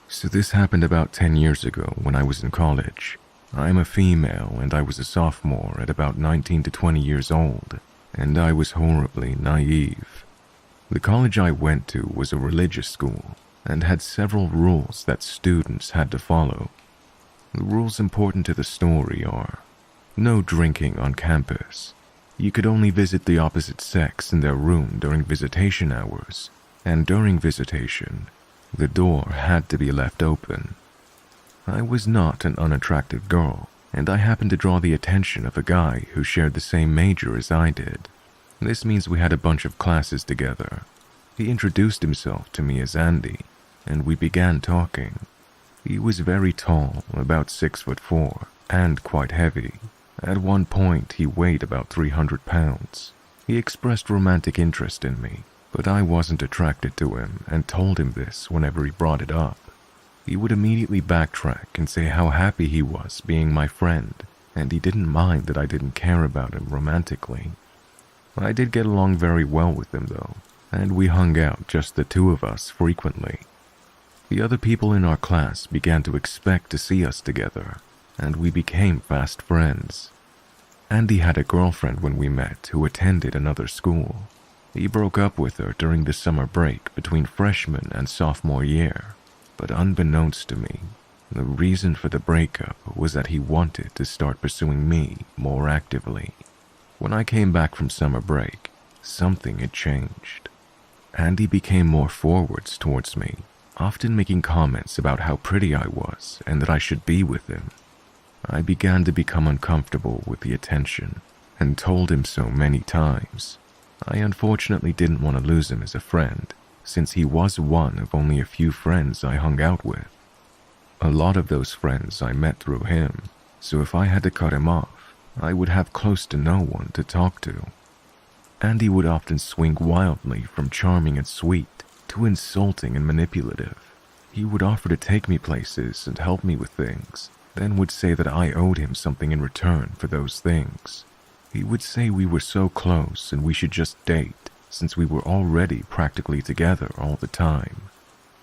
So this happened about 10 years ago when I was in college. I'm a female and I was a sophomore at about 19 to 20 years old, and I was horribly naive. The college I went to was a religious school and had several rules that students had to follow. The rules important to the story are: no drinking on campus. You could only visit the opposite sex in their room during visitation hours, and during visitation, the door had to be left open. I was not an unattractive girl, and I happened to draw the attention of a guy who shared the same major as I did. This means we had a bunch of classes together. He introduced himself to me as Andy, and we began talking. He was very tall, about 6'4", and quite heavy. At one point, he weighed about 300 pounds. He expressed romantic interest in me, but I wasn't attracted to him and told him this whenever he brought it up. He would immediately backtrack and say how happy he was being my friend, and he didn't mind that I didn't care about him romantically. I did get along very well with him though, and we hung out just the two of us frequently. The other people in our class began to expect to see us together, and we became fast friends. Andy had a girlfriend when we met who attended another school. He broke up with her during the summer break between freshman and sophomore year, but unbeknownst to me, the reason for the breakup was that he wanted to start pursuing me more actively. When I came back from summer break, something had changed. Andy became more forwards towards me, often making comments about how pretty I was and that I should be with him. I began to become uncomfortable with the attention and told him so many times. I unfortunately didn't want to lose him as a friend, since he was one of only a few friends I hung out with. A lot of those friends I met through him, so if I had to cut him off, I would have close to no one to talk to. Andy would often swing wildly from charming and sweet to insulting and manipulative. He would offer to take me places and help me with things, then would say that I owed him something in return for those things. He would say we were so close and we should just date, since we were already practically together all the time.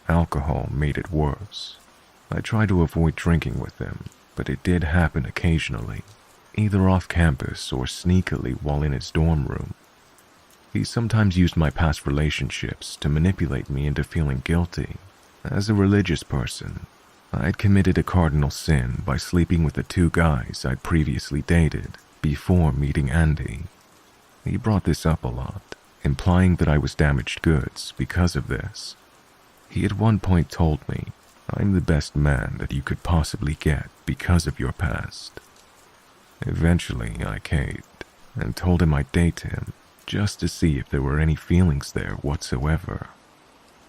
Alcohol made it worse. I tried to avoid drinking with him, but it did happen occasionally, either off campus or sneakily while in his dorm room. He sometimes used my past relationships to manipulate me into feeling guilty. As a religious person, I'd committed a cardinal sin by sleeping with the two guys I'd previously dated before meeting Andy. He brought this up a lot, implying that I was damaged goods because of this. He at one point told me, "I'm the best man that you could possibly get because of your past." Eventually, I caved and told him I'd date him just to see if there were any feelings there whatsoever.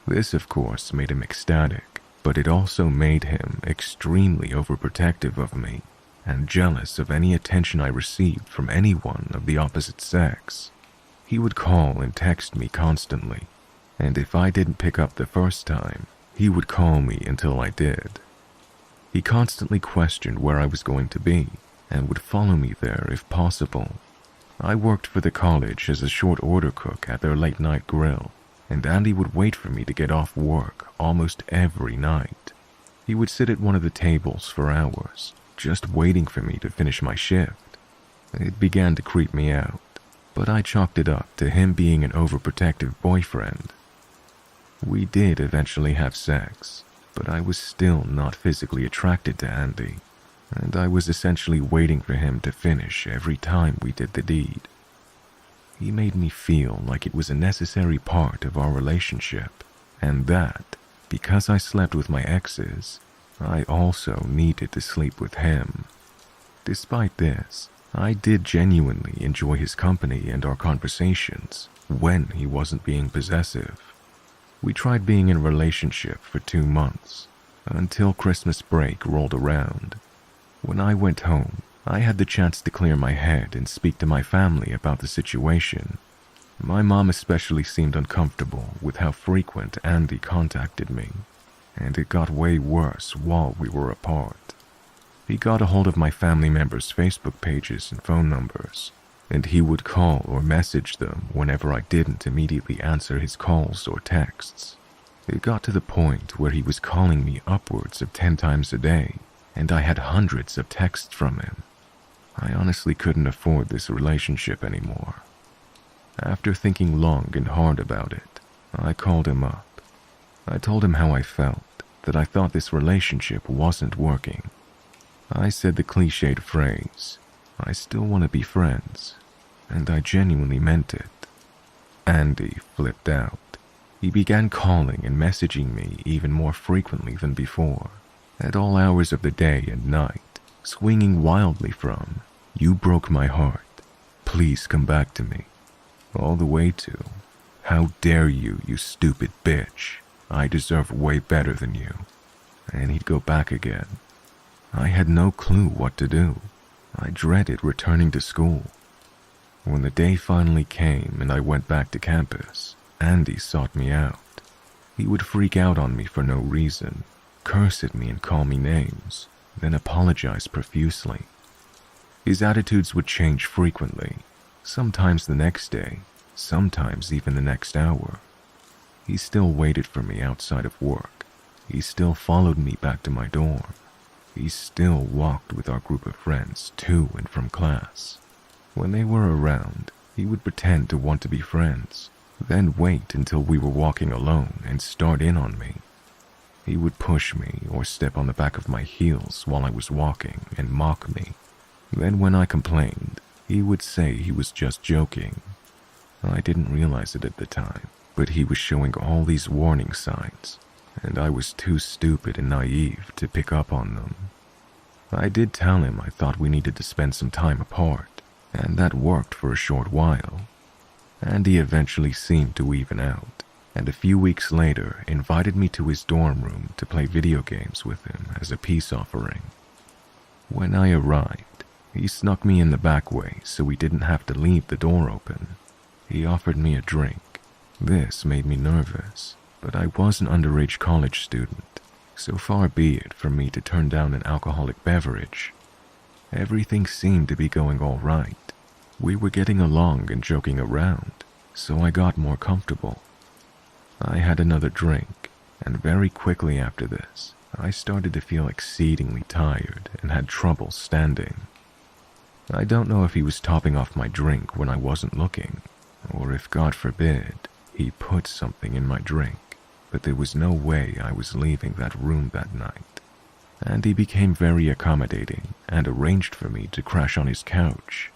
This, of course, made him ecstatic, but it also made him extremely overprotective of me and jealous of any attention I received from anyone of the opposite sex. He would call and text me constantly, and if I didn't pick up the first time, he would call me until I did. He constantly questioned where I was going to be and would follow me there if possible. I worked for the college as a short order cook at their late night grill, and Andy would wait for me to get off work almost every night. He would sit at one of the tables for hours, just waiting for me to finish my shift. It began to creep me out, but I chalked it up to him being an overprotective boyfriend. We did eventually have sex, but I was still not physically attracted to Andy, and I was essentially waiting for him to finish every time we did the deed. He made me feel like it was a necessary part of our relationship, and that, because I slept with my exes, I also needed to sleep with him. Despite this, I did genuinely enjoy his company and our conversations when he wasn't being possessive. We tried being in a relationship for 2 months, until Christmas break rolled around. When I went home, I had the chance to clear my head and speak to my family about the situation. My mom especially seemed uncomfortable with how frequent Andy contacted me, and it got way worse while we were apart. He got a hold of my family members' Facebook pages and phone numbers, and he would call or message them whenever I didn't immediately answer his calls or texts. It got to the point where he was calling me upwards of 10 times a day, and I had hundreds of texts from him. I honestly couldn't afford this relationship anymore. After thinking long and hard about it, I called him up. I told him how I felt, that I thought this relationship wasn't working. I said the cliched phrase, "I still want to be friends," and I genuinely meant it. Andy flipped out. He began calling and messaging me even more frequently than before, at all hours of the day and night, swinging wildly from, "You broke my heart, please come back to me," all the way to, "How dare you, you stupid bitch, I deserve way better than you," and he'd go back again. I had no clue what to do. I dreaded returning to school. When the day finally came and I went back to campus, Andy sought me out. He would freak out on me for no reason, curse at me and call me names, then apologize profusely. His attitudes would change frequently, sometimes the next day, sometimes even the next hour. He still waited for me outside of work. He still followed me back to my dorm. He still walked with our group of friends to and from class. When they were around, he would pretend to want to be friends, then wait until we were walking alone and start in on me. He would push me or step on the back of my heels while I was walking and mock me. Then when I complained, he would say he was just joking. I didn't realize it at the time, but he was showing all these warning signs, and I was too stupid and naive to pick up on them. I did tell him I thought we needed to spend some time apart, and that worked for a short while. Andy eventually seemed to even out, and a few weeks later invited me to his dorm room to play video games with him as a peace offering. When I arrived, he snuck me in the back way so we didn't have to leave the door open. He offered me a drink. This made me nervous, but I was an underage college student, so far be it for me to turn down an alcoholic beverage. Everything seemed to be going all right. We were getting along and joking around, so I got more comfortable. I had another drink, and very quickly after this, I started to feel exceedingly tired and had trouble standing. I don't know if he was topping off my drink when I wasn't looking, or if, God forbid, he put something in my drink, but there was no way I was leaving that room that night. And he became very accommodating and arranged for me to crash on his couch.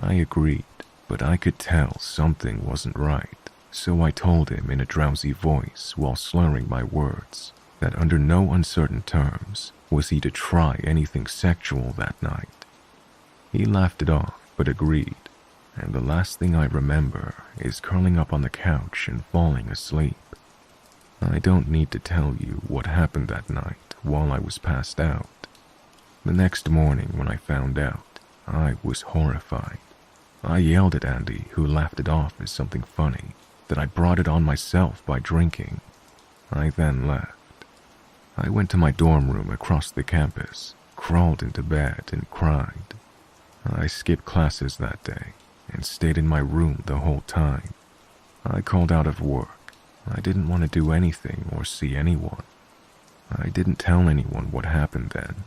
I agreed, but I could tell something wasn't right, so I told him in a drowsy voice while slurring my words that under no uncertain terms was he to try anything sexual that night. He laughed it off, but agreed, and the last thing I remember is curling up on the couch and falling asleep. I don't need to tell you what happened that night while I was passed out. The next morning when I found out, I was horrified. I yelled at Andy, who laughed it off as something funny, that I brought it on myself by drinking. I then left. I went to my dorm room across the campus, crawled into bed and cried. I skipped classes that day and stayed in my room the whole time. I called out of work. I didn't want to do anything or see anyone. I didn't tell anyone what happened then,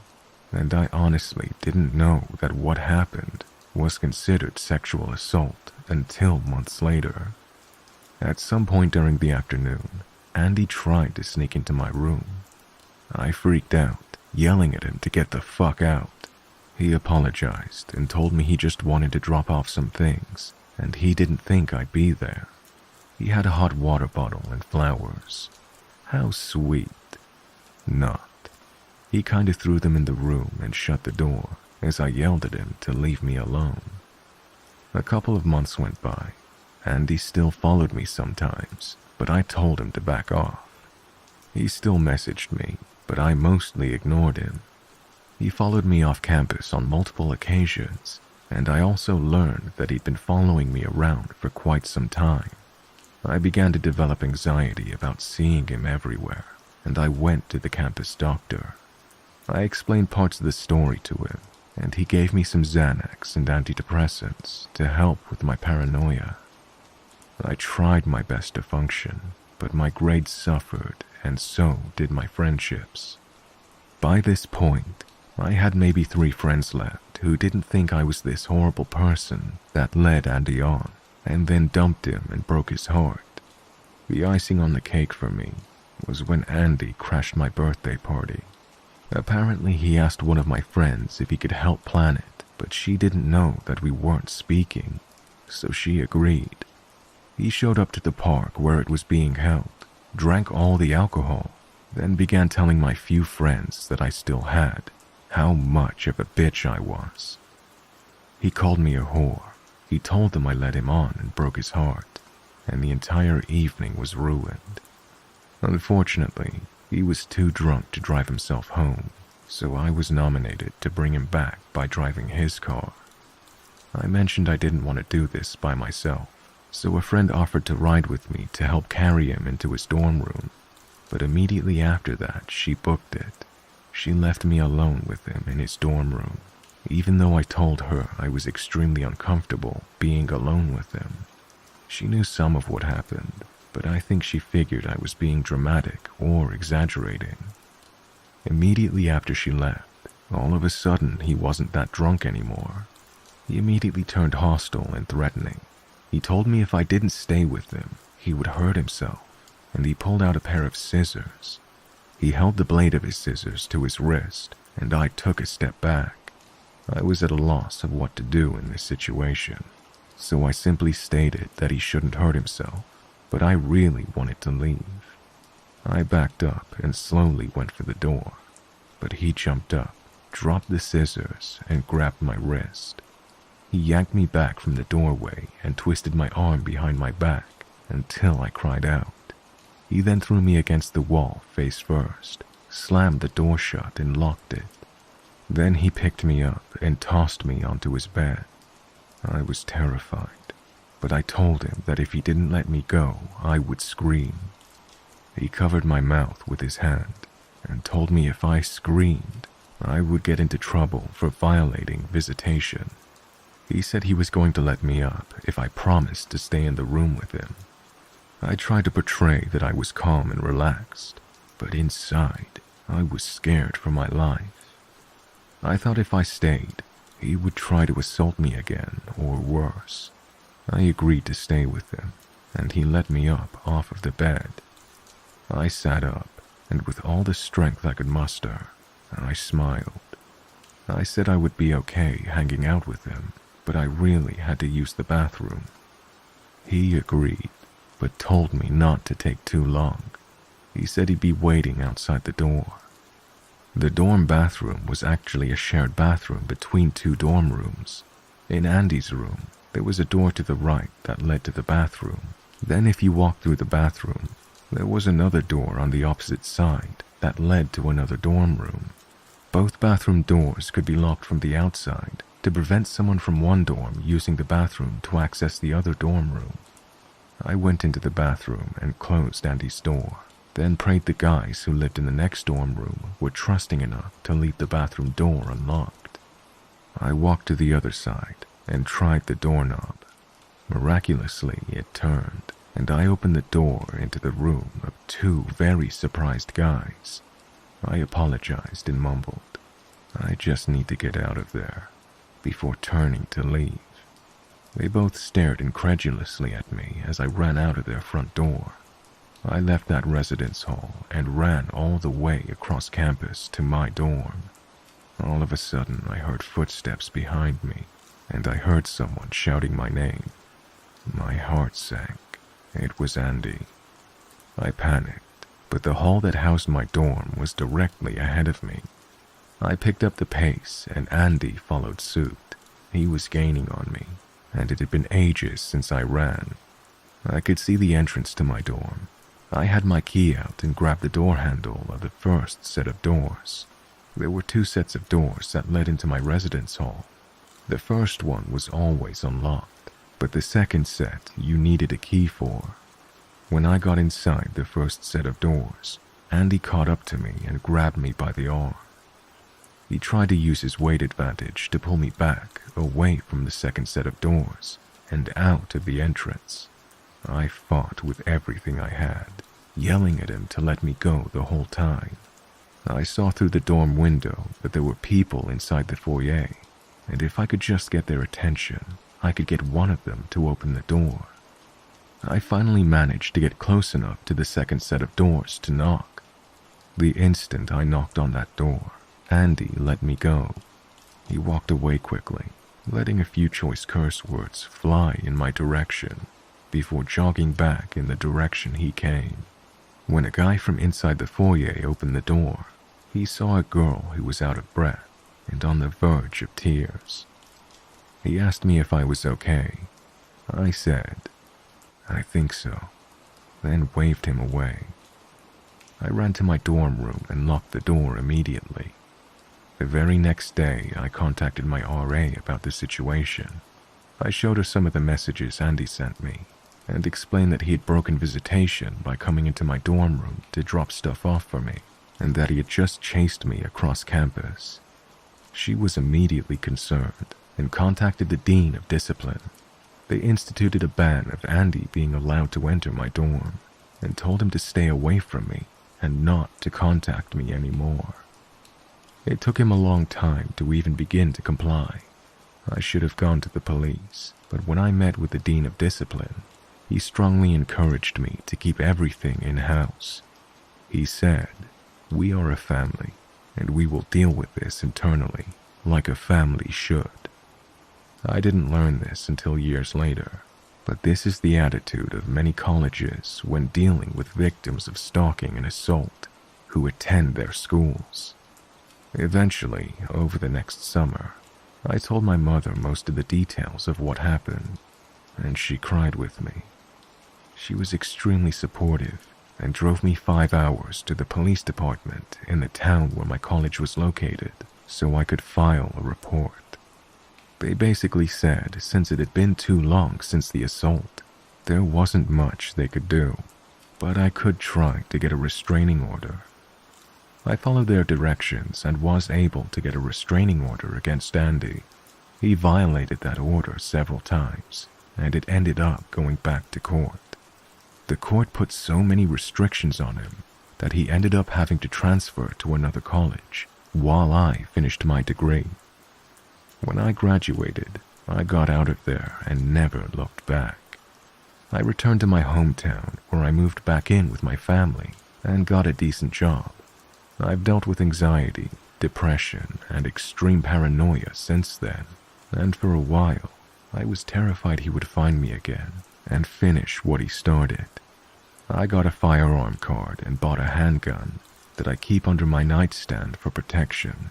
and I honestly didn't know that what happened was considered sexual assault until months later. At some point during the afternoon, Andy tried to sneak into my room. I freaked out, yelling at him to get the fuck out. He apologized and told me he just wanted to drop off some things, and he didn't think I'd be there. He had a hot water bottle and flowers. How sweet. Not. He kinda threw them in the room and shut the door as I yelled at him to leave me alone. A couple of months went by. Andy still followed me sometimes, but I told him to back off. He still messaged me, but I mostly ignored him. He followed me off campus on multiple occasions, and I also learned that he'd been following me around for quite some time. I began to develop anxiety about seeing him everywhere, and I went to the campus doctor. I explained parts of the story to him, and he gave me some Xanax and antidepressants to help with my paranoia. I tried my best to function, but my grades suffered, and so did my friendships. By this point, I had maybe 3 friends left who didn't think I was this horrible person that led Andy on, and then dumped him and broke his heart. The icing on the cake for me was when Andy crashed my birthday party. Apparently he asked one of my friends if he could help plan it, but she didn't know that we weren't speaking, so she agreed. He showed up to the park where it was being held, drank all the alcohol, then began telling my few friends that I still had how much of a bitch I was. He called me a whore. He told them I led him on and broke his heart, and the entire evening was ruined. Unfortunately, he was too drunk to drive himself home, so I was nominated to bring him back by driving his car. I mentioned I didn't want to do this by myself, so a friend offered to ride with me to help carry him into his dorm room, but immediately after that, she booked it. She left me alone with him in his dorm room, even though I told her I was extremely uncomfortable being alone with him. She knew some of what happened, but I think she figured I was being dramatic or exaggerating. Immediately after she left, all of a sudden he wasn't that drunk anymore. He immediately turned hostile and threatening. He told me if I didn't stay with him, he would hurt himself, and he pulled out a pair of scissors. He held the blade of his scissors to his wrist, and I took a step back. I was at a loss of what to do in this situation, so I simply stated that he shouldn't hurt himself, but I really wanted to leave. I backed up and slowly went for the door, but he jumped up, dropped the scissors, and grabbed my wrist. He yanked me back from the doorway and twisted my arm behind my back until I cried out. He then threw me against the wall face first, slammed the door shut and locked it. Then he picked me up and tossed me onto his bed. I was terrified, but I told him that if he didn't let me go, I would scream. He covered my mouth with his hand and told me if I screamed, I would get into trouble for violating visitation. He said he was going to let me up if I promised to stay in the room with him. I tried to portray that I was calm and relaxed, but inside, I was scared for my life. I thought if I stayed, he would try to assault me again, or worse. I agreed to stay with him, and he let me up off of the bed. I sat up, and with all the strength I could muster, I smiled. I said I would be okay hanging out with him, but I really had to use the bathroom. He agreed, but told me not to take too long. He said he'd be waiting outside the door. The dorm bathroom was actually a shared bathroom between 2 dorm rooms. In Andy's room, there was a door to the right that led to the bathroom. Then if you walked through the bathroom, there was another door on the opposite side that led to another dorm room. Both bathroom doors could be locked from the outside to prevent someone from one dorm using the bathroom to access the other dorm room. I went into the bathroom and closed Andy's door, then prayed the guys who lived in the next dorm room were trusting enough to leave the bathroom door unlocked. I walked to the other side and tried the doorknob. Miraculously, it turned, and I opened the door into the room of 2 very surprised guys. I apologized and mumbled, "I just need to get out of there," before turning to leave. They both stared incredulously at me as I ran out of their front door. I left that residence hall and ran all the way across campus to my dorm. All of a sudden, I heard footsteps behind me, and I heard someone shouting my name. My heart sank. It was Andy. I panicked, but the hall that housed my dorm was directly ahead of me. I picked up the pace, and Andy followed suit. He was gaining on me, and it had been ages since I ran. I could see the entrance to my dorm. I had my key out and grabbed the door handle of the first set of doors. There were 2 sets of doors that led into my residence hall. The first one was always unlocked, but the second set you needed a key for. When I got inside the first set of doors, Andy caught up to me and grabbed me by the arm. He tried to use his weight advantage to pull me back, away from the second set of doors, and out of the entrance. I fought with everything I had, yelling at him to let me go the whole time. I saw through the dorm window that there were people inside the foyer, and if I could just get their attention, I could get one of them to open the door. I finally managed to get close enough to the second set of doors to knock. The instant I knocked on that door, Andy let me go. He walked away quickly, letting a few choice curse words fly in my direction before jogging back in the direction he came. When a guy from inside the foyer opened the door, he saw a girl who was out of breath and on the verge of tears. He asked me if I was okay. I said, "I think so," then waved him away. I ran to my dorm room and locked the door immediately. The very next day, I contacted my RA about the situation. I showed her some of the messages Andy sent me and explained that he had broken visitation by coming into my dorm room to drop stuff off for me, and that he had just chased me across campus. She was immediately concerned and contacted the Dean of Discipline. They instituted a ban of Andy being allowed to enter my dorm and told him to stay away from me and not to contact me anymore. It took him a long time to even begin to comply. I should have gone to the police, but when I met with the Dean of Discipline, he strongly encouraged me to keep everything in-house. He said, "We are a family, and we will deal with this internally, like a family should." I didn't learn this until years later, but this is the attitude of many colleges when dealing with victims of stalking and assault who attend their schools. Eventually, over the next summer, I told my mother most of the details of what happened, and she cried with me. She was extremely supportive and drove me 5 hours to the police department in the town where my college was located so I could file a report. They basically said since it had been too long since the assault, there wasn't much they could do, but I could try to get a restraining order. I followed their directions and was able to get a restraining order against Andy. He violated that order several times, and it ended up going back to court. The court put so many restrictions on him that he ended up having to transfer to another college while I finished my degree. When I graduated, I got out of there and never looked back. I returned to my hometown where I moved back in with my family and got a decent job. I've dealt with anxiety, depression, and extreme paranoia since then, and for a while, I was terrified he would find me again and finish what he started. I got a firearm card and bought a handgun that I keep under my nightstand for protection.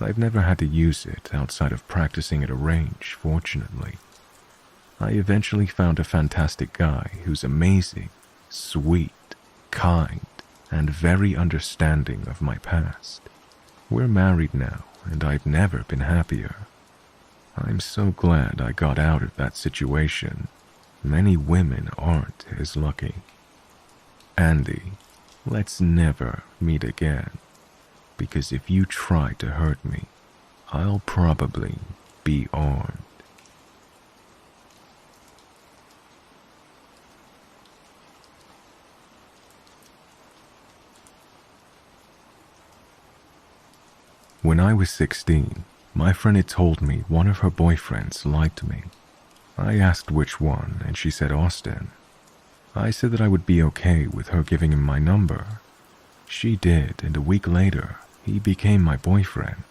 I've never had to use it outside of practicing at a range, fortunately. I eventually found a fantastic guy who's amazing, sweet, kind, and very understanding of my past. We're married now, and I've never been happier. I'm so glad I got out of that situation. Many women aren't as lucky. Andy, let's never meet again, because if you try to hurt me, I'll probably be armed. When I was 16, my friend had told me one of her boyfriends liked me. I asked which one, and she said Austin. I said that I would be okay with her giving him my number. She did, and a week later, he became my boyfriend.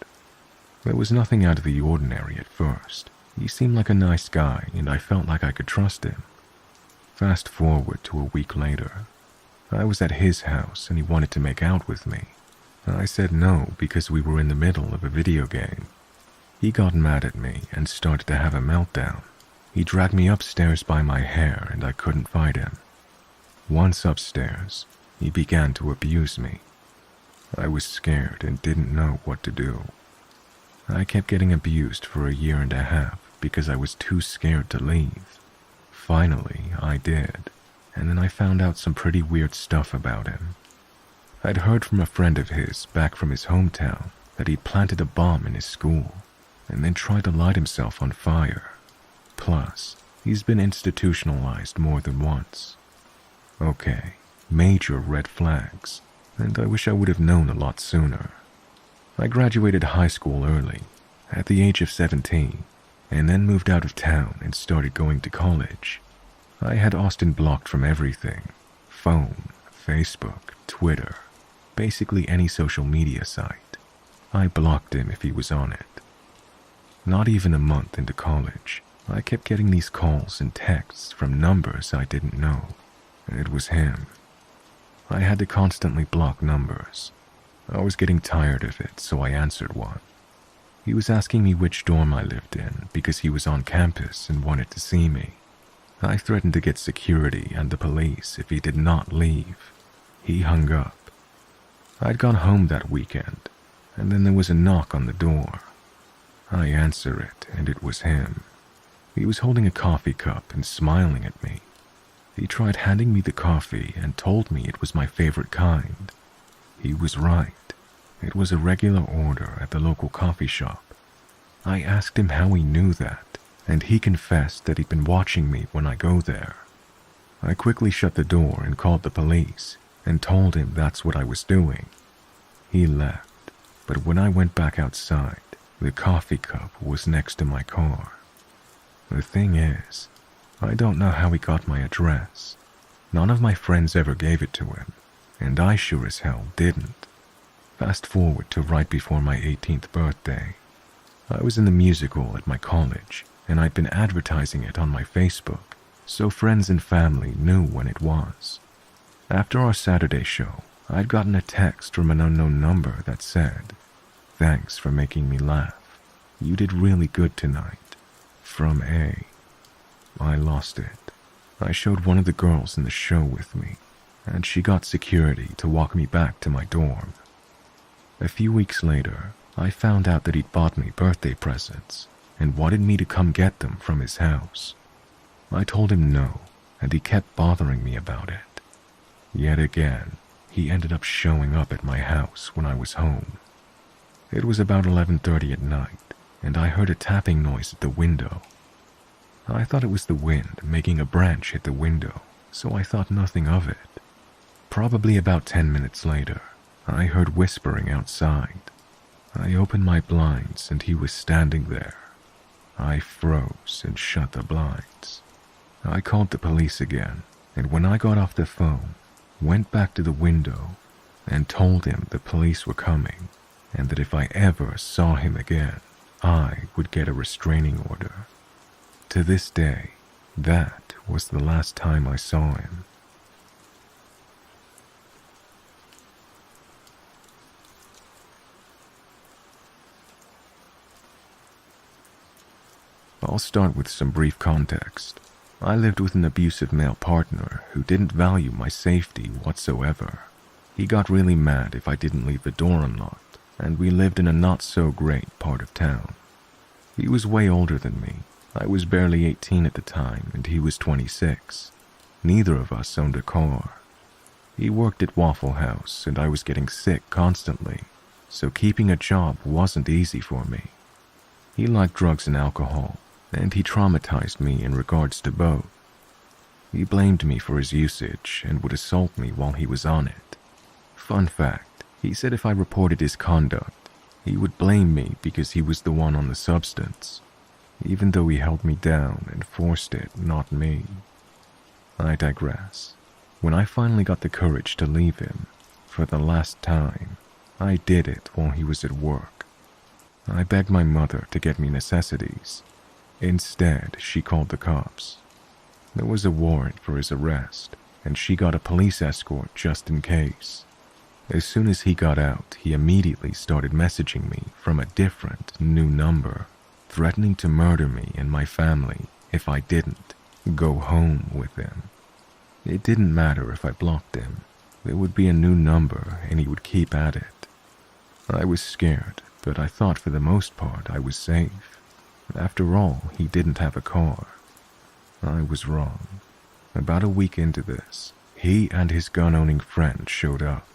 There was nothing out of the ordinary at first. He seemed like a nice guy, and I felt like I could trust him. Fast forward to a week later. I was at his house, and he wanted to make out with me. I said no because we were in the middle of a video game. He got mad at me and started to have a meltdown. He dragged me upstairs by my hair and I couldn't fight him. Once upstairs, he began to abuse me. I was scared and didn't know what to do. I kept getting abused for a year and a half because I was too scared to leave. Finally, I did, and then I found out some pretty weird stuff about him. I'd heard from a friend of his back from his hometown that he'd planted a bomb in his school and then tried to light himself on fire. Plus, he's been institutionalized more than once. Okay, major red flags, and I wish I would have known a lot sooner. I graduated high school early, at the age of 17, and then moved out of town and started going to college. I had Austin blocked from everything: phone, Facebook, Twitter, basically any social media site. I blocked him if he was on it. Not even a month into college, I kept getting these calls and texts from numbers I didn't know. It was him. I had to constantly block numbers. I was getting tired of it, so I answered one. He was asking me which dorm I lived in because he was on campus and wanted to see me. I threatened to get security and the police if he did not leave. He hung up. I'd gone home that weekend, and then there was a knock on the door. I answer it, and it was him. He was holding a coffee cup and smiling at me. He tried handing me the coffee and told me it was my favorite kind. He was right. It was a regular order at the local coffee shop. I asked him how he knew that, and he confessed that he'd been watching me when I go there. I quickly shut the door and called the police and told him that's what I was doing. He left, but when I went back outside, the coffee cup was next to my car. The thing is, I don't know how he got my address. None of my friends ever gave it to him, and I sure as hell didn't. Fast forward to right before my 18th birthday. I was in the musical at my college, and I'd been advertising it on my Facebook, so friends and family knew when it was. After our Saturday show, I'd gotten a text from an unknown number that said, "Thanks for making me laugh. You did really good tonight. From A." I lost it. I showed one of the girls in the show with me, and she got security to walk me back to my dorm. A few weeks later, I found out that he'd bought me birthday presents and wanted me to come get them from his house. I told him no, and he kept bothering me about it. Yet again, he ended up showing up at my house when I was home. It was about 11:30 at night, and I heard a tapping noise at the window. I thought it was the wind making a branch hit the window, so I thought nothing of it. Probably about 10 minutes later, I heard whispering outside. I opened my blinds and he was standing there. I froze and shut the blinds. I called the police again, and when I got off the phone, went back to the window and told him the police were coming and that if I ever saw him again, I would get a restraining order. To this day, that was the last time I saw him. I'll start with some brief context. I lived with an abusive male partner who didn't value my safety whatsoever. He got really mad if I didn't leave the door unlocked, and we lived in a not-so-great part of town. He was way older than me. I was barely 18 at the time, and he was 26. Neither of us owned a car. He worked at Waffle House, and I was getting sick constantly, so keeping a job wasn't easy for me. He liked drugs and alcohol, and he traumatized me in regards to both. He blamed me for his usage and would assault me while he was on it. Fun fact, he said if I reported his conduct, he would blame me because he was the one on the substance, even though he held me down and forced it, not me. I digress. When I finally got the courage to leave him, for the last time, I did it while he was at work. I begged my mother to get me necessities. Instead, she called the cops. There was a warrant for his arrest, and she got a police escort just in case. As soon as he got out, he immediately started messaging me from a different, new number, threatening to murder me and my family if I didn't go home with him. It didn't matter if I blocked him. There would be a new number and he would keep at it. I was scared, but I thought for the most part I was safe. After all, he didn't have a car. I was wrong. About a week into this, he and his gun-owning friend showed up.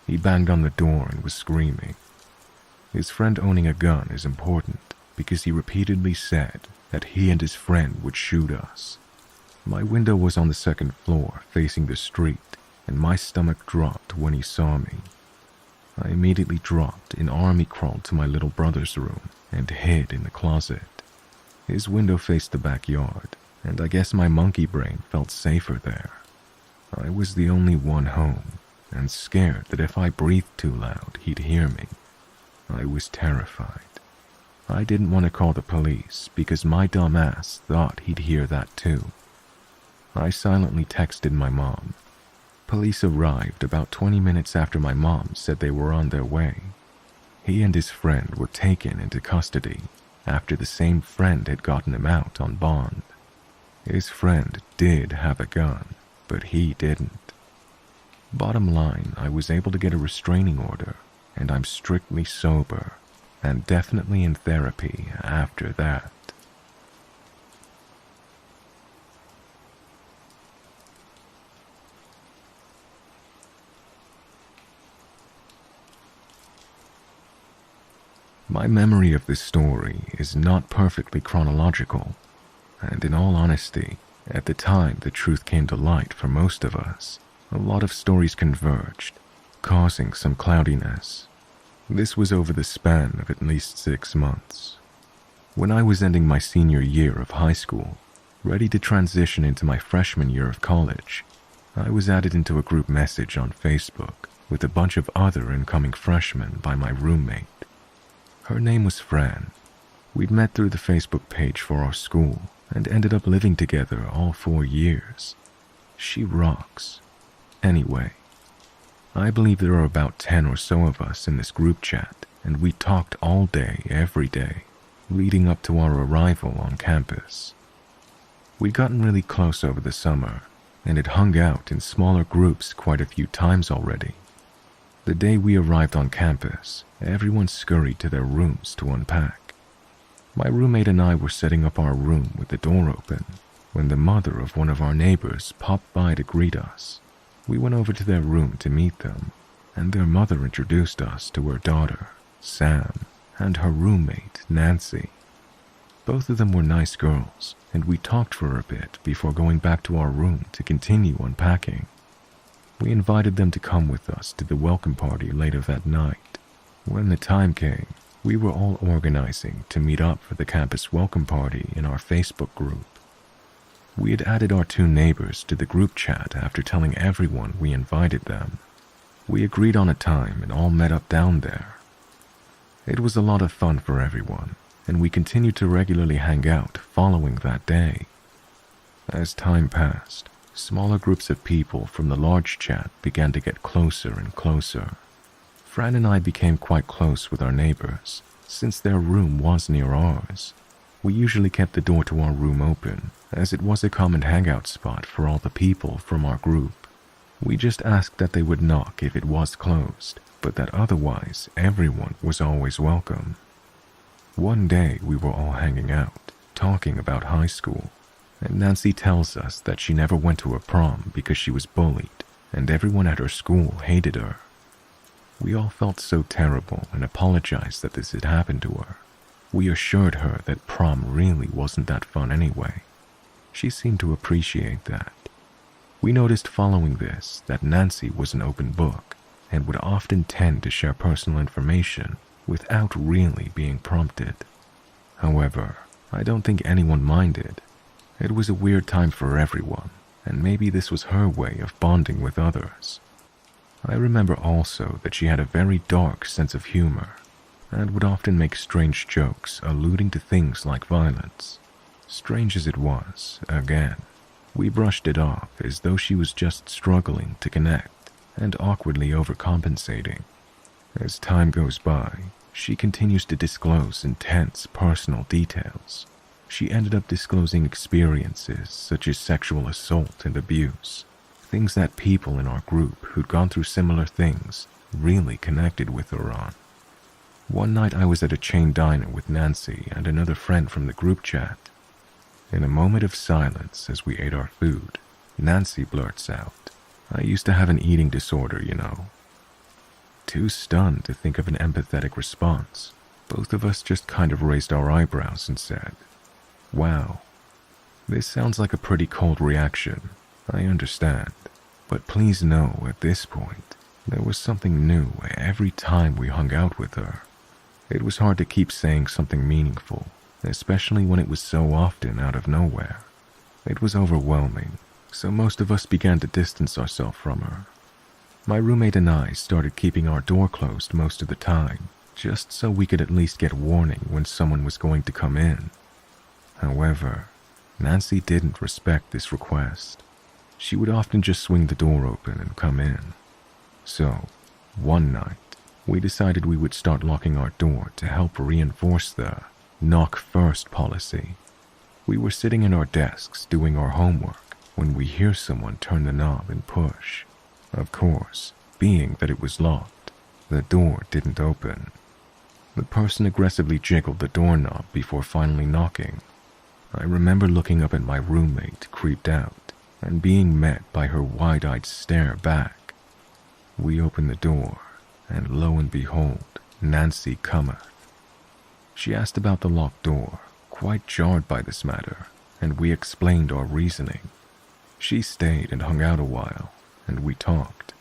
He banged on the door and was screaming. His friend owning a gun is important because he repeatedly said that he and his friend would shoot us. My window was on the second floor facing the street, and my stomach dropped when he saw me. I immediately dropped and army crawled to my little brother's room and hid in the closet. His window faced the backyard, and I guess my monkey brain felt safer there. I was the only one home, and scared that if I breathed too loud, he'd hear me. I was terrified. I didn't want to call the police because my dumb ass thought he'd hear that too. I silently texted my mom. Police arrived about 20 minutes after my mom said they were on their way. He and his friend were taken into custody after the same friend had gotten him out on bond. His friend did have a gun, but he didn't. Bottom line, I was able to get a restraining order, and I'm strictly sober, and definitely in therapy after that. My memory of this story is not perfectly chronological, and in all honesty, at the time the truth came to light for most of us, a lot of stories converged, causing some cloudiness. This was over the span of at least 6 months. When I was ending my senior year of high school, ready to transition into my freshman year of college, I was added into a group message on Facebook with a bunch of other incoming freshmen by my roommate. Her name was Fran. We'd met through the Facebook page for our school and ended up living together all 4 years. She rocks. Anyway, I believe there are about 10 or so of us in this group chat, and we talked all day, every day, leading up to our arrival on campus. We'd gotten really close over the summer, and had hung out in smaller groups quite a few times already. The day we arrived on campus, everyone scurried to their rooms to unpack. My roommate and I were setting up our room with the door open, when the mother of one of our neighbors popped by to greet us. We went over to their room to meet them, and their mother introduced us to her daughter, Sam, and her roommate, Nancy. Both of them were nice girls, and we talked for a bit before going back to our room to continue unpacking. We invited them to come with us to the welcome party later that night. When the time came, we were all organizing to meet up for the campus welcome party in our Facebook group. We had added our 2 neighbors to the group chat after telling everyone we invited them. We agreed on a time and all met up down there. It was a lot of fun for everyone, and we continued to regularly hang out following that day. As time passed, smaller groups of people from the large chat began to get closer and closer. Fran and I became quite close with our neighbors, since their room was near ours. We usually kept the door to our room open, as it was a common hangout spot for all the people from our group. We just asked that they would knock if it was closed, but that otherwise everyone was always welcome. One day we were all hanging out, talking about high school, and Nancy tells us that she never went to a prom because she was bullied, and everyone at her school hated her. We all felt so terrible and apologized that this had happened to her. We assured her that prom really wasn't that fun anyway. She seemed to appreciate that. We noticed following this that Nancy was an open book and would often tend to share personal information without really being prompted. However, I don't think anyone minded. It was a weird time for everyone, and maybe this was her way of bonding with others. I remember also that she had a very dark sense of humor and would often make strange jokes alluding to things like violence. Strange as it was, again, we brushed it off as though she was just struggling to connect and awkwardly overcompensating. As time goes by, she continues to disclose intense personal details. She ended up disclosing experiences such as sexual assault and abuse, things that people in our group who'd gone through similar things really connected with her on. One night I was at a chain diner with Nancy and another friend from the group chat. In a moment of silence as we ate our food, Nancy blurts out, "I used to have an eating disorder, you know." Too stunned to think of an empathetic response, both of us just kind of raised our eyebrows and said, "Wow, this sounds like a pretty cold reaction. I understand." But please know, at this point, there was something new every time we hung out with her. It was hard to keep saying something meaningful, especially when it was so often out of nowhere. It was overwhelming, so most of us began to distance ourselves from her. My roommate and I started keeping our door closed most of the time, just so we could at least get warning when someone was going to come in. However, Nancy didn't respect this request. She would often just swing the door open and come in. So, one night, we decided we would start locking our door to help reinforce the knock first policy. We were sitting in our desks doing our homework when we hear someone turn the knob and push. Of course, being that it was locked, the door didn't open. The person aggressively jiggled the doorknob before finally knocking. I remember looking up at my roommate, creeped out, and being met by her wide-eyed stare back. We opened the door, and lo and behold, Nancy cometh. She asked about the locked door, quite jarred by this matter, and we explained our reasoning. She stayed and hung out a while, and we talked.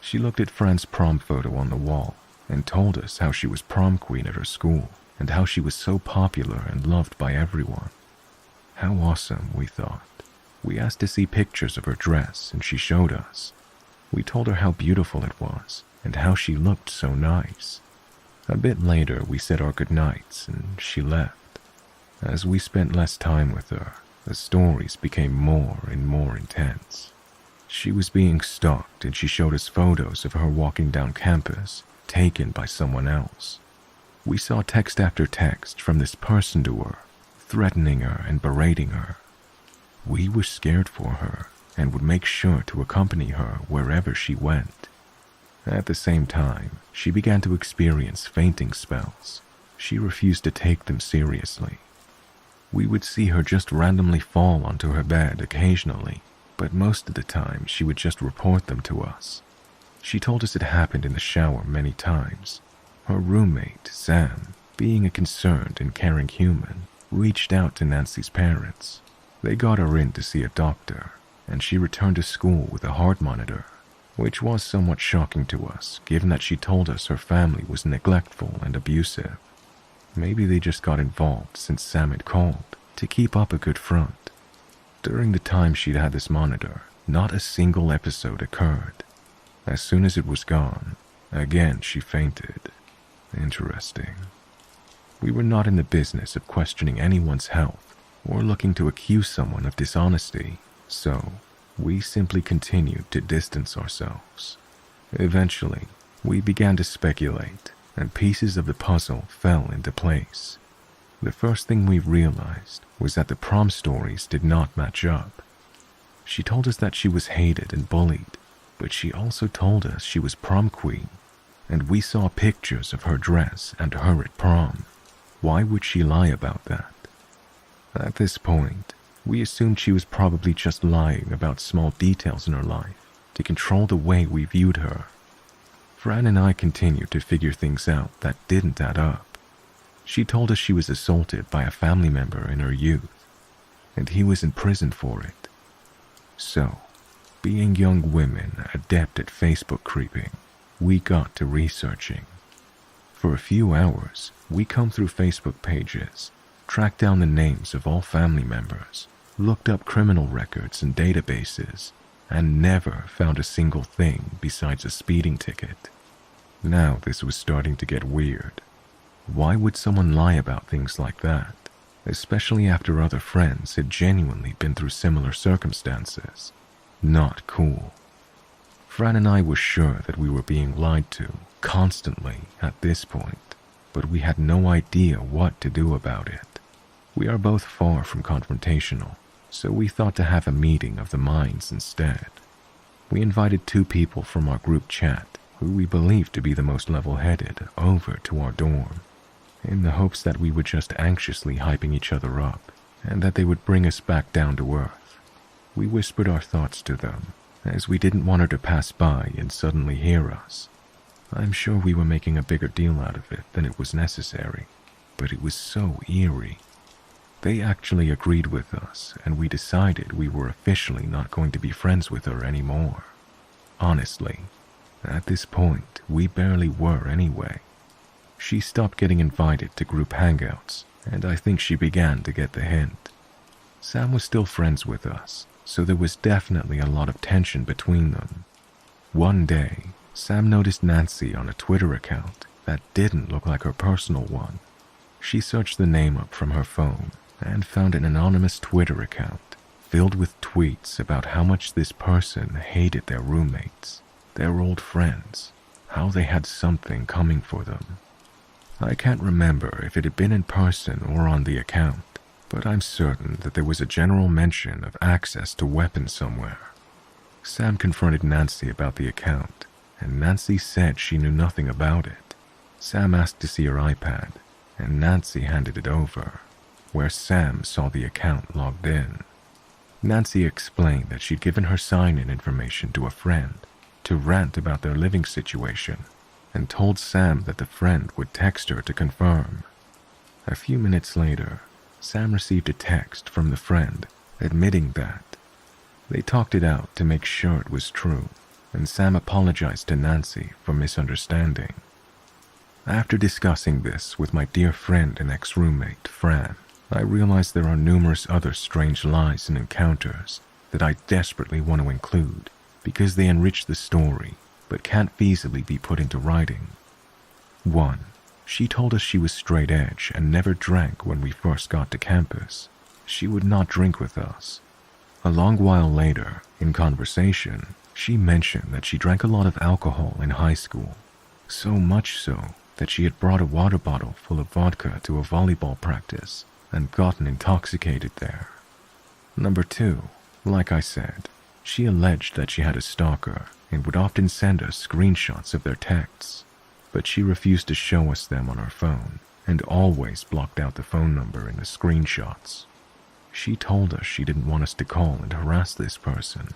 She looked at Fran's prom photo on the wall and told us how she was prom queen at her school and how she was so popular and loved by everyone. How awesome, we thought. We asked to see pictures of her dress, and she showed us. We told her how beautiful it was and how she looked so nice. A bit later, we said our goodnights, and she left. As we spent less time with her, the stories became more and more intense. She was being stalked, and she showed us photos of her walking down campus, taken by someone else. We saw text after text from this person to her, threatening her and berating her. We were scared for her and would make sure to accompany her wherever she went. At the same time, she began to experience fainting spells. She refused to take them seriously. We would see her just randomly fall onto her bed occasionally, but most of the time she would just report them to us. She told us it happened in the shower many times. Her roommate, Sam, being a concerned and caring human, reached out to Nancy's parents. They got her in to see a doctor, and she returned to school with a heart monitor, which was somewhat shocking to us, given that she told us her family was neglectful and abusive. Maybe they just got involved since Sam had called to keep up a good front. During the time she'd had this monitor, not a single episode occurred. As soon as it was gone, again she fainted. Interesting. We were not in the business of questioning anyone's health or looking to accuse someone of dishonesty, so we simply continued to distance ourselves. Eventually, we began to speculate, and pieces of the puzzle fell into place. The first thing we realized was that the prom stories did not match up. She told us that she was hated and bullied, but she also told us she was prom queen, and we saw pictures of her dress and her at prom. Why would she lie about that? At this point, we assumed she was probably just lying about small details in her life to control the way we viewed her. Fran and I continued to figure things out that didn't add up. She told us she was assaulted by a family member in her youth, and he was in prison for it. So, being young women adept at Facebook creeping, we got to researching. For a few hours, we combed through Facebook pages, tracked down the names of all family members, looked up criminal records and databases, and never found a single thing besides a speeding ticket. Now this was starting to get weird. Why would someone lie about things like that, especially after other friends had genuinely been through similar circumstances? Not cool. Fran and I were sure that we were being lied to constantly at this point, but we had no idea what to do about it. We are both far from confrontational, so we thought to have a meeting of the minds instead. We invited 2 people from our group chat, who we believed to be the most level-headed, over to our dorm, in the hopes that we were just anxiously hyping each other up, and that they would bring us back down to earth. We whispered our thoughts to them, as we didn't want her to pass by and suddenly hear us. I'm sure we were making a bigger deal out of it than it was necessary, but it was so eerie. They actually agreed with us, and we decided we were officially not going to be friends with her anymore. honestly. At this point, we barely were anyway. She stopped getting invited to group hangouts, and I think she began to get the hint. Sam was still friends with us, so there was definitely a lot of tension between them. One day, Sam noticed Nancy on a Twitter account that didn't look like her personal one. She searched the name up from her phone and found an anonymous Twitter account filled with tweets about how much this person hated their roommates, their old friends, how they had something coming for them. I can't remember if it had been in person or on the account, but I'm certain that there was a general mention of access to weapons somewhere. Sam confronted Nancy about the account, and Nancy said she knew nothing about it. Sam asked to see her iPad, and Nancy handed it over, where Sam saw the account logged in. Nancy explained that she'd given her sign-in information to a friend to rant about their living situation, and told Sam that the friend would text her to confirm. A few minutes later, Sam received a text from the friend admitting that. They talked it out to make sure it was true, and Sam apologized to Nancy for misunderstanding. After discussing this with my dear friend and ex-roommate, Fran, I realized there are numerous other strange lies and encounters that I desperately want to include because they enrich the story but can't feasibly be put into writing. 1. She told us she was straight edge and never drank when we first got to campus. She would not drink with us. A long while later, in conversation, she mentioned that she drank a lot of alcohol in high school, so much so that she had brought a water bottle full of vodka to a volleyball practice and gotten intoxicated there. 2, like I said, she alleged that she had a stalker and would often send us screenshots of their texts, but she refused to show us them on her phone and always blocked out the phone number in the screenshots. She told us she didn't want us to call and harass this person.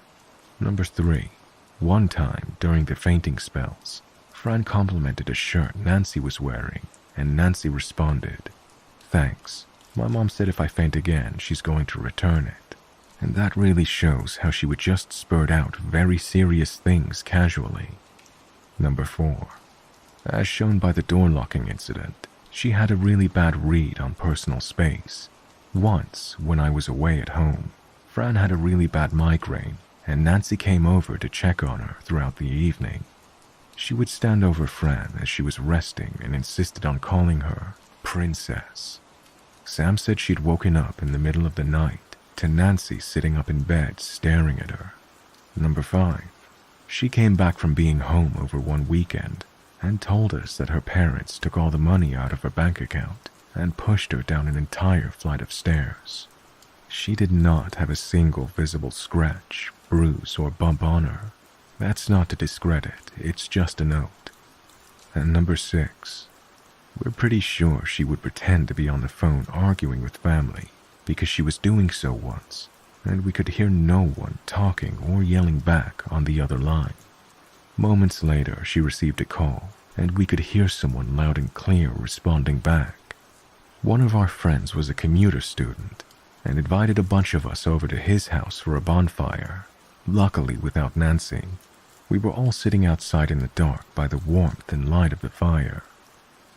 3, one time during the fainting spells, Fran complimented a shirt Nancy was wearing, and Nancy responded, "Thanks. My mom said if I faint again, she's going to return it." And that really shows how she would just spurt out very serious things casually. 4, as shown by the door locking incident, she had a really bad read on personal space. Once, when I was away at home, Fran had a really bad migraine, and Nancy came over to check on her throughout the evening. She would stand over Fran as she was resting and insisted on calling her Princess. Sam said she'd woken up in the middle of the night to Nancy sitting up in bed staring at her. 5, she came back from being home over one weekend and told us that her parents took all the money out of her bank account and pushed her down an entire flight of stairs. She did not have a single visible scratch, bruise, or bump on her. That's not to discredit, it's just a note. And 6, we're pretty sure she would pretend to be on the phone arguing with family because she was doing so once, and we could hear no one talking or yelling back on the other line. Moments later, she received a call, and we could hear someone loud and clear responding back. One of our friends was a commuter student and invited a bunch of us over to his house for a bonfire, luckily without Nancy. We were all sitting outside in the dark by the warmth and light of the fire.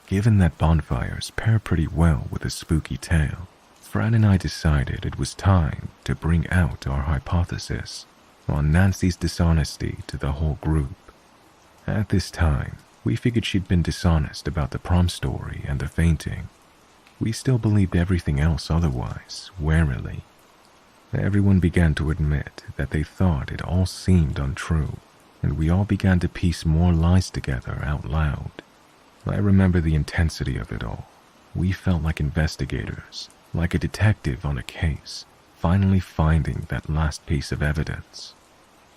Given that bonfires pair pretty well with a spooky tale, Fran and I decided it was time to bring out our hypothesis on Nancy's dishonesty to the whole group. At this time, we figured she'd been dishonest about the prom story and the fainting. We still believed everything else otherwise, warily. Everyone began to admit that they thought it all seemed untrue, and we all began to piece more lies together out loud. I remember the intensity of it all. We felt like investigators, like a detective on a case, finally finding that last piece of evidence.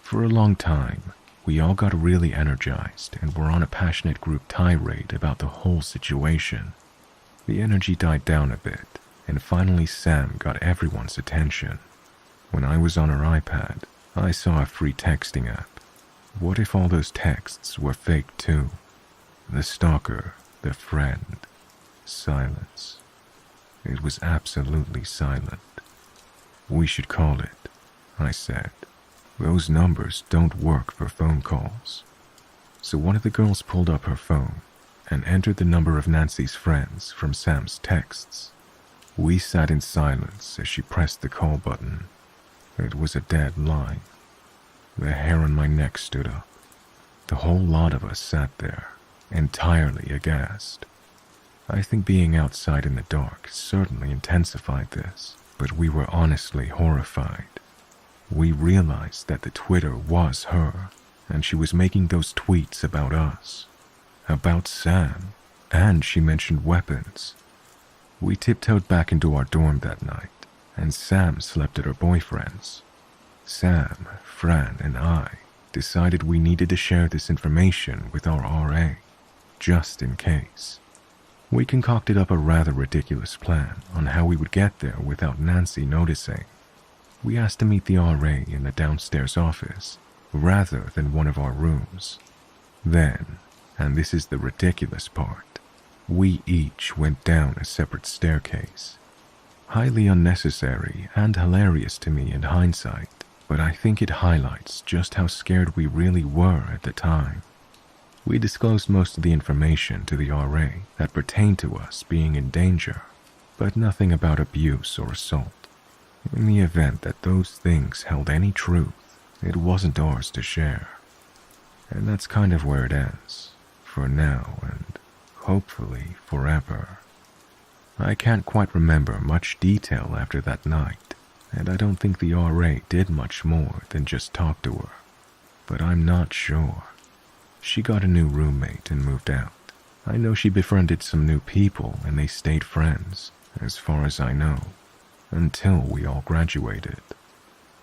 For a long time, we all got really energized and were on a passionate group tirade about the whole situation. The energy died down a bit, and finally Sam got everyone's attention. When I was on her iPad, I saw a free texting app. What if all those texts were fake too? The stalker, the friend, silence. It was absolutely silent. "We should call it," I said. Those numbers don't work for phone calls. So one of the girls pulled up her phone and entered the number of Nancy's friends from Sam's texts. We sat in silence as she pressed the call button. It was a dead line. The hair on my neck stood up. The whole lot of us sat there, entirely aghast. I think being outside in the dark certainly intensified this, but we were honestly horrified. We realized that the Twitter was her, and she was making those tweets about us, about Sam, and she mentioned weapons. We tiptoed back into our dorm that night, and Sam slept at her boyfriend's. Sam, Fran, and I decided we needed to share this information with our RA, just in case. We concocted up a rather ridiculous plan on how we would get there without Nancy noticing. We asked to meet the RA in the downstairs office, rather than one of our rooms. Then, and this is the ridiculous part, we each went down a separate staircase. Highly unnecessary and hilarious to me in hindsight, but I think it highlights just how scared we really were at the time. We disclosed most of the information to the RA that pertained to us being in danger, but nothing about abuse or assault. In the event that those things held any truth, it wasn't ours to share. And that's kind of where it ends, for now and hopefully forever. I can't quite remember much detail after that night, and I don't think the RA did much more than just talk to her. But I'm not sure. She got a new roommate and moved out. I know she befriended some new people and they stayed friends, as far as I know, until we all graduated.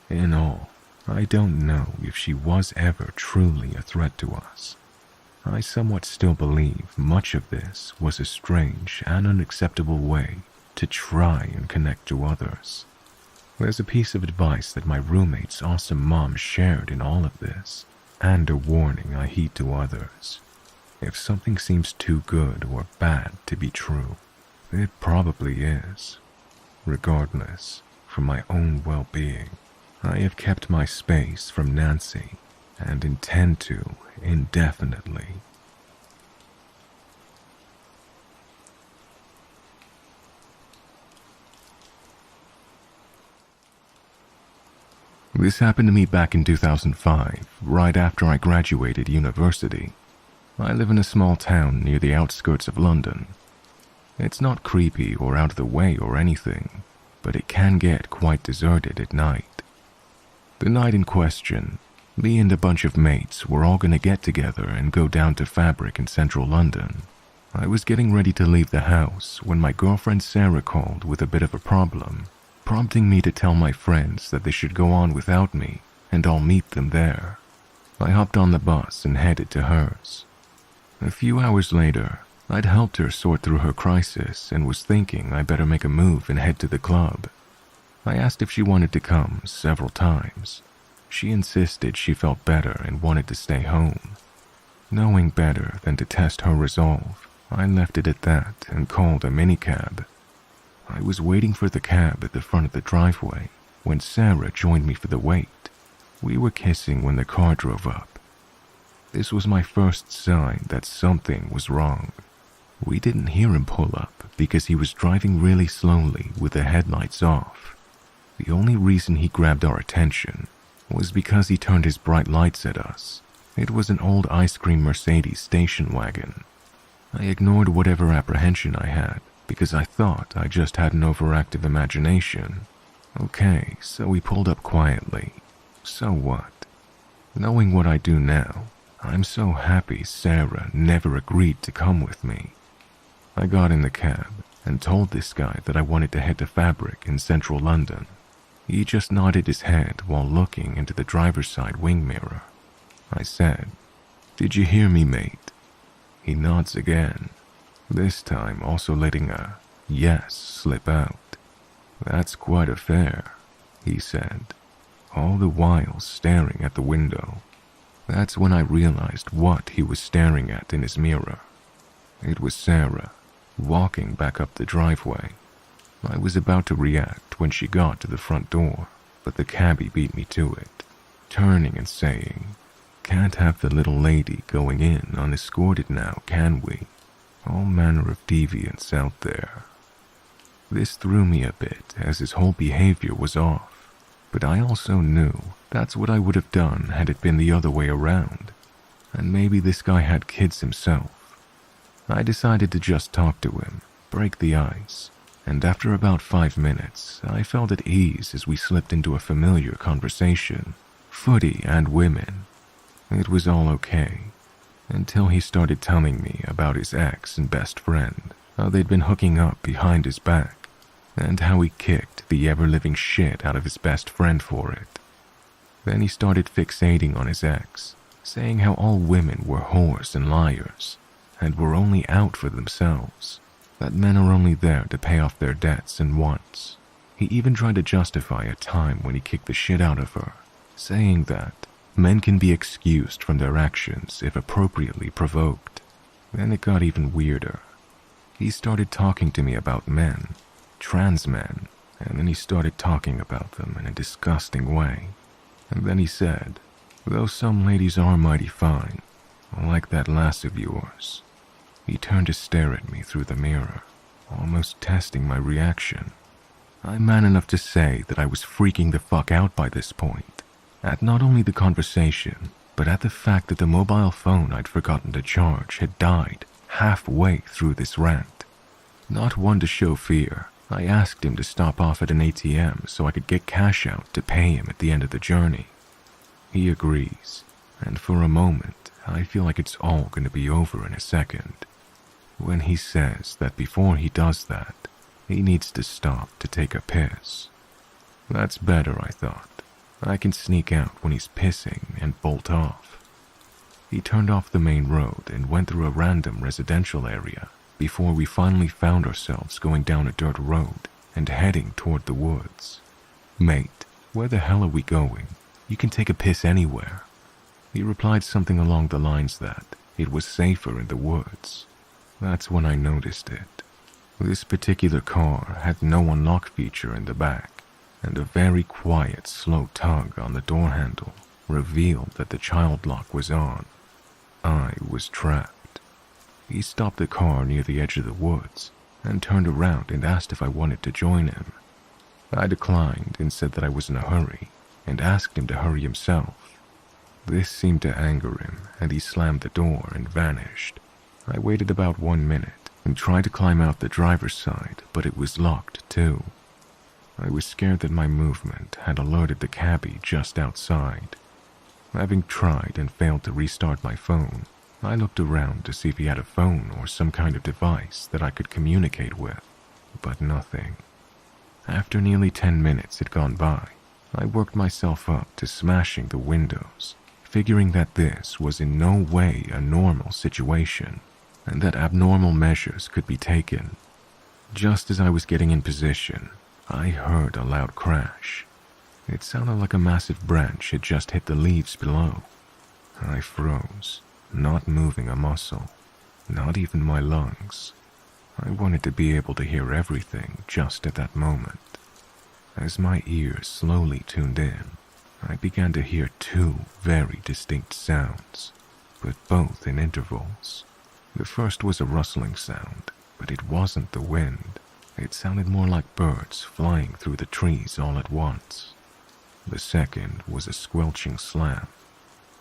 In all, I don't know if she was ever truly a threat to us. I somewhat still believe much of this was a strange and unacceptable way to try and connect to others. There's a piece of advice that my roommate's awesome mom shared in all of this, and a warning I heed to others. If something seems too good or bad to be true, it probably is. Regardless, for my own well-being, I have kept my space from Nancy and intend to indefinitely. This happened to me back in 2005, right after I graduated university. I live in a small town near the outskirts of London. It's not creepy or out of the way or anything, but it can get quite deserted at night. The night in question, me and a bunch of mates were all going to get together and go down to Fabric in central London. I was getting ready to leave the house when my girlfriend Sarah called with a bit of a problem, prompting me to tell my friends that they should go on without me and I'll meet them there. I hopped on the bus and headed to hers. A few hours later, I'd helped her sort through her crisis and was thinking I better make a move and head to the club. I asked if she wanted to come several times. She insisted she felt better and wanted to stay home. Knowing better than to test her resolve, I left it at that and called a minicab. I was waiting for the cab at the front of the driveway when Sarah joined me for the wait. We were kissing when the car drove up. This was my first sign that something was wrong. We didn't hear him pull up because he was driving really slowly with the headlights off. The only reason he grabbed our attention was because he turned his bright lights at us. It was an old ice cream Mercedes station wagon. I ignored whatever apprehension I had because I thought I just had an overactive imagination. Okay, so we pulled up quietly. So what? Knowing what I do now, I'm so happy Sarah never agreed to come with me. I got in the cab and told this guy that I wanted to head to Fabric in central London. He just nodded his head while looking into the driver's side wing mirror. I said, "Did you hear me, mate?" He nods again, this time also letting a yes slip out. "That's quite a fare," he said, all the while staring at the window. That's when I realized what he was staring at in his mirror. It was Sarah, walking back up the driveway. I was about to react when she got to the front door, but the cabbie beat me to it. turning and saying, "Can't have the little lady going in unescorted now, can we? All manner of deviants out there." This threw me a bit as his whole behavior was off, but I also knew that's what I would have done had it been the other way around, and maybe this guy had kids himself. I decided to just talk to him, break the ice, and after about 5 minutes, I felt at ease as we slipped into a familiar conversation, footy and women. It was all okay, until he started telling me about his ex and best friend, how they'd been hooking up behind his back, and how he kicked the ever-living shit out of his best friend for it. Then he started fixating on his ex, saying how all women were whores and liars, and were only out for themselves, that men are only there to pay off their debts and wants. He even tried to justify a time when he kicked the shit out of her, saying that men can be excused from their actions if appropriately provoked. Then it got even weirder. He started talking to me about men, trans men, and then he started talking about them in a disgusting way. And then he said, "Though some ladies are mighty fine, like that lass of yours." He turned to stare at me through the mirror, almost testing my reaction. I'm man enough to say that I was freaking the fuck out by this point, at not only the conversation, but at the fact that the mobile phone I'd forgotten to charge had died halfway through this rant. Not one to show fear, I asked him to stop off at an ATM so I could get cash out to pay him at the end of the journey. He agrees, and for a moment, I feel like it's all going to be over in a second, when he says that before he does that, he needs to stop to take a piss. That's better, I thought. I can sneak out when he's pissing and bolt off. He turned off the main road and went through a random residential area before we finally found ourselves going down a dirt road and heading toward the woods. "Mate, where the hell are we going? You can take a piss anywhere." He replied something along the lines that it was safer in the woods. That's when I noticed it. This particular car had no unlock feature in the back, and a very quiet, slow tug on the door handle revealed that the child lock was on. I was trapped. He stopped the car near the edge of the woods and turned around and asked if I wanted to join him. I declined and said that I was in a hurry and asked him to hurry himself. This seemed to anger him and he slammed the door and vanished. I waited about 1 minute and tried to climb out the driver's side, but it was locked too. I was scared that my movement had alerted the cabbie just outside. Having tried and failed to restart my phone, I looked around to see if he had a phone or some kind of device that I could communicate with, but nothing. After nearly 10 minutes had gone by, I worked myself up to smashing the windows, figuring that this was in no way a normal situation, and that abnormal measures could be taken. Just as I was getting in position, I heard a loud crash. It sounded like a massive branch had just hit the leaves below. I froze, not moving a muscle, not even my lungs. I wanted to be able to hear everything just at that moment. As my ears slowly tuned in, I began to hear 2 very distinct sounds, but both in intervals. The first was a rustling sound, but it wasn't the wind. It sounded more like birds flying through the trees all at once. The second was a squelching slam.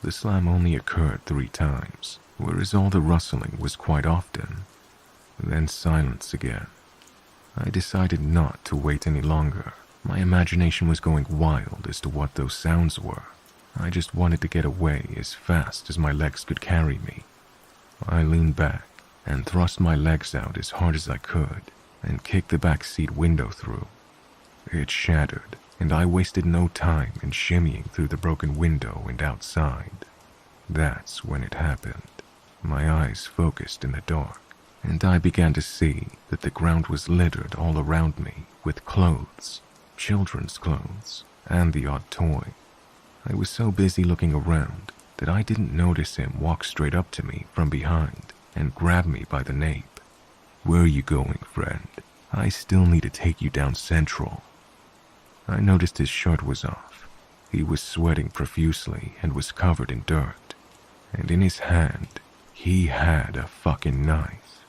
The slam only occurred 3 times, whereas all the rustling was quite often. Then silence again. I decided not to wait any longer. My imagination was going wild as to what those sounds were. I just wanted to get away as fast as my legs could carry me. I leaned back and thrust my legs out as hard as I could and kicked the back seat window through. It shattered, and I wasted no time in shimmying through the broken window and outside. That's when it happened. My eyes focused in the dark, and I began to see that the ground was littered all around me with clothes, children's clothes, and the odd toy. I was so busy looking around that I didn't notice him walk straight up to me from behind and grab me by the nape. "Where are you going, friend? I still need to take you down Central." I noticed his shirt was off, He was sweating profusely and was covered in dirt. And in his hand, he had a fucking knife.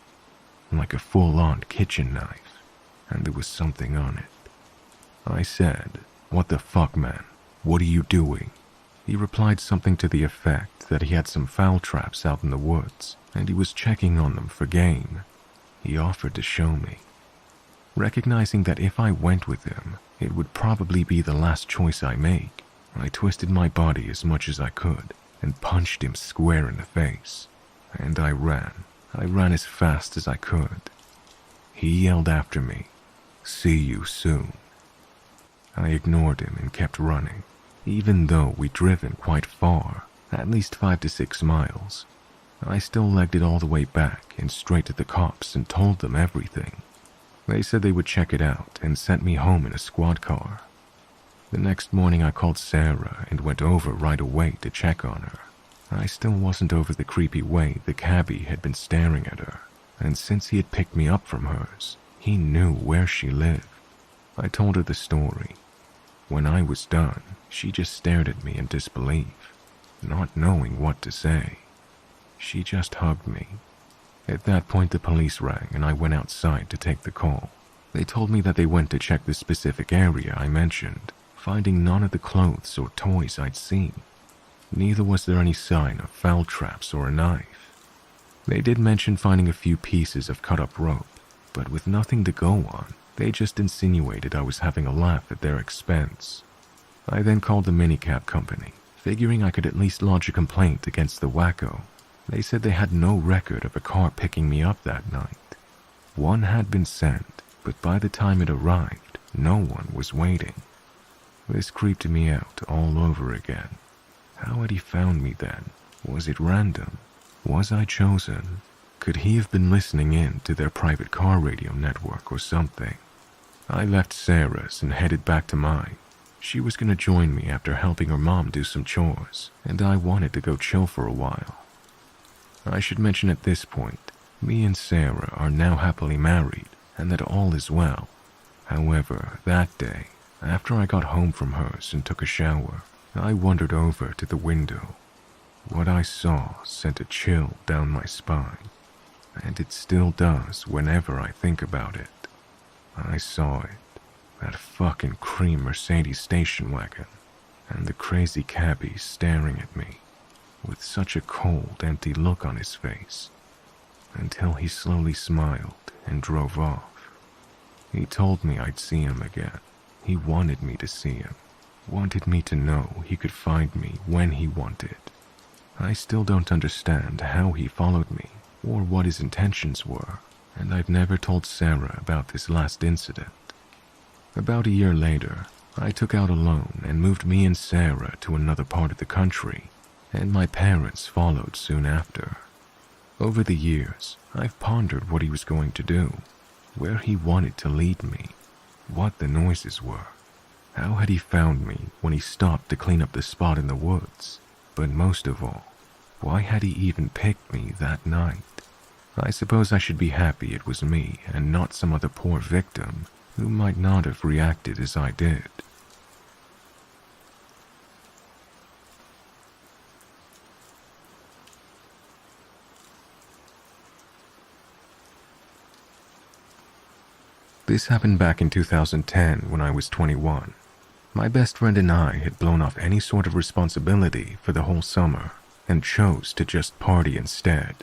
Like a full-on kitchen knife. And there was something on it. I said, "What the fuck, man? What are you doing?" He replied something to the effect that he had some foul traps out in the woods, and he was checking on them for game. He offered to show me. Recognizing that if I went with him, it would probably be the last choice I make, I twisted my body as much as I could and punched him square in the face. And I ran. I ran as fast as I could. He yelled after me, "See you soon." I ignored him and kept running, even though we'd driven quite far, at least 5 to 6 miles. I still legged it all the way back and straight to the cops and told them everything. They said they would check it out and sent me home in a squad car. The next morning I called Sarah and went over right away to check on her. I still wasn't over the creepy way the cabbie had been staring at her, and since he had picked me up from hers, he knew where she lived. I told her the story. When I was done, she just stared at me in disbelief, not knowing what to say. She just hugged me. At that point the police rang and I went outside to take the call. They told me that they went to check the specific area I mentioned, finding none of the clothes or toys I'd seen. Neither was there any sign of foul traps or a knife. They did mention finding a few pieces of cut-up rope, but with nothing to go on, they just insinuated I was having a laugh at their expense. I then called the minicab company, figuring I could at least lodge a complaint against the wacko. They said they had no record of a car picking me up that night. One had been sent, but by the time it arrived, no one was waiting. This creeped me out all over again. How had he found me then? Was it random? Was I chosen? Could he have been listening in to their private car radio network or something? I left Sarah's and headed back to mine. She was going to join me after helping her mom do some chores, and I wanted to go chill for a while. I should mention at this point, me and Sarah are now happily married, and that all is well. However, that day, after I got home from hers and took a shower, I wandered over to the window. What I saw sent a chill down my spine, and it still does whenever I think about it. I saw it, that fucking cream Mercedes station wagon, and the crazy cabbie staring at me, with such a cold, empty look on his face, until he slowly smiled and drove off. He told me I'd see him again. He wanted me to see him, wanted me to know he could find me when he wanted. I still don't understand how he followed me, or what his intentions were, and I've never told Sarah about this last incident. About a year later, I took out a loan and moved me and Sarah to another part of the country, and my parents followed soon after. Over the years, I've pondered what he was going to do, where he wanted to lead me, what the noises were. How had he found me when he stopped to clean up the spot in the woods? But most of all, why had he even picked me that night? I suppose I should be happy it was me and not some other poor victim who might not have reacted as I did. This happened back in 2010 when I was 21. My best friend and I had blown off any sort of responsibility for the whole summer and chose to just party instead.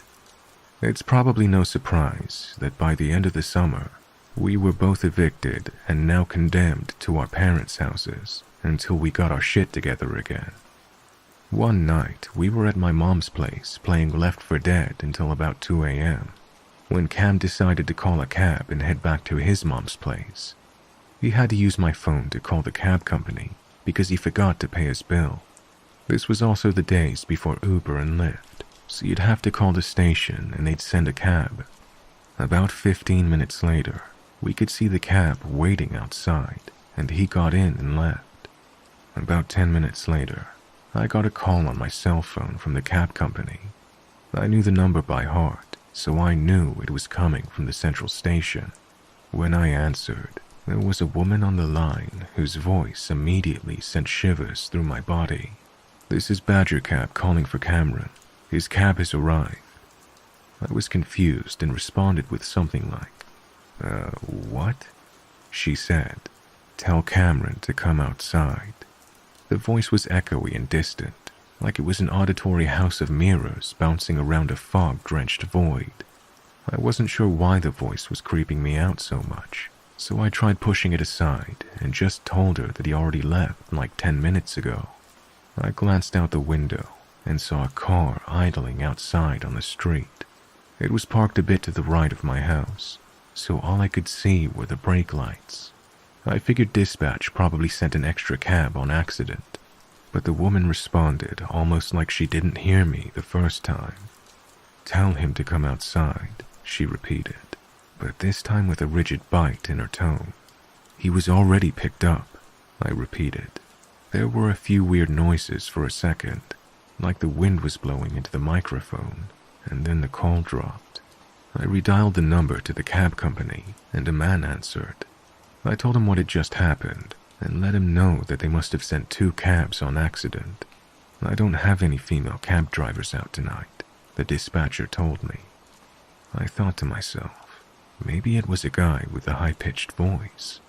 It's probably no surprise that by the end of the summer, we were both evicted and now condemned to our parents' houses until we got our shit together again. One night, we were at my mom's place playing Left 4 Dead until about 2 a.m. when Cam decided to call a cab and head back to his mom's place. He had to use my phone to call the cab company because he forgot to pay his bill. This was also the days before Uber and Lyft, so you'd have to call the station and they'd send a cab. About 15 minutes later, we could see the cab waiting outside, and he got in and left. About 10 minutes later, I got a call on my cell phone from the cab company. I knew the number by heart, so I knew it was coming from the central station. When I answered, There was a woman on the line whose voice immediately sent shivers through my body. "This is Badger Cab calling for Cameron. His cab has arrived." I was confused and responded with something like, what? She said, "Tell Cameron to come outside." The voice was echoey and distant, like it was an auditory house of mirrors bouncing around a fog-drenched void. I wasn't sure why the voice was creeping me out so much, so I tried pushing it aside and just told her that he already left like 10 minutes ago. I glanced out the window and saw a car idling outside on the street. It was parked a bit to the right of my house, so all I could see were the brake lights. I figured dispatch probably sent an extra cab on accident, but the woman responded almost like she didn't hear me the first time. "Tell him to come outside," she repeated, but this time with a rigid bite in her tone. "He was already picked up," I repeated. There were a few weird noises for a second, like the wind was blowing into the microphone, and then the call dropped. I redialed the number to the cab company, and a man answered. I told him what had just happened, and let him know that they must have sent 2 cabs on accident. "I don't have any female cab drivers out tonight," the dispatcher told me. I thought to myself, maybe it was a guy with a high-pitched voice.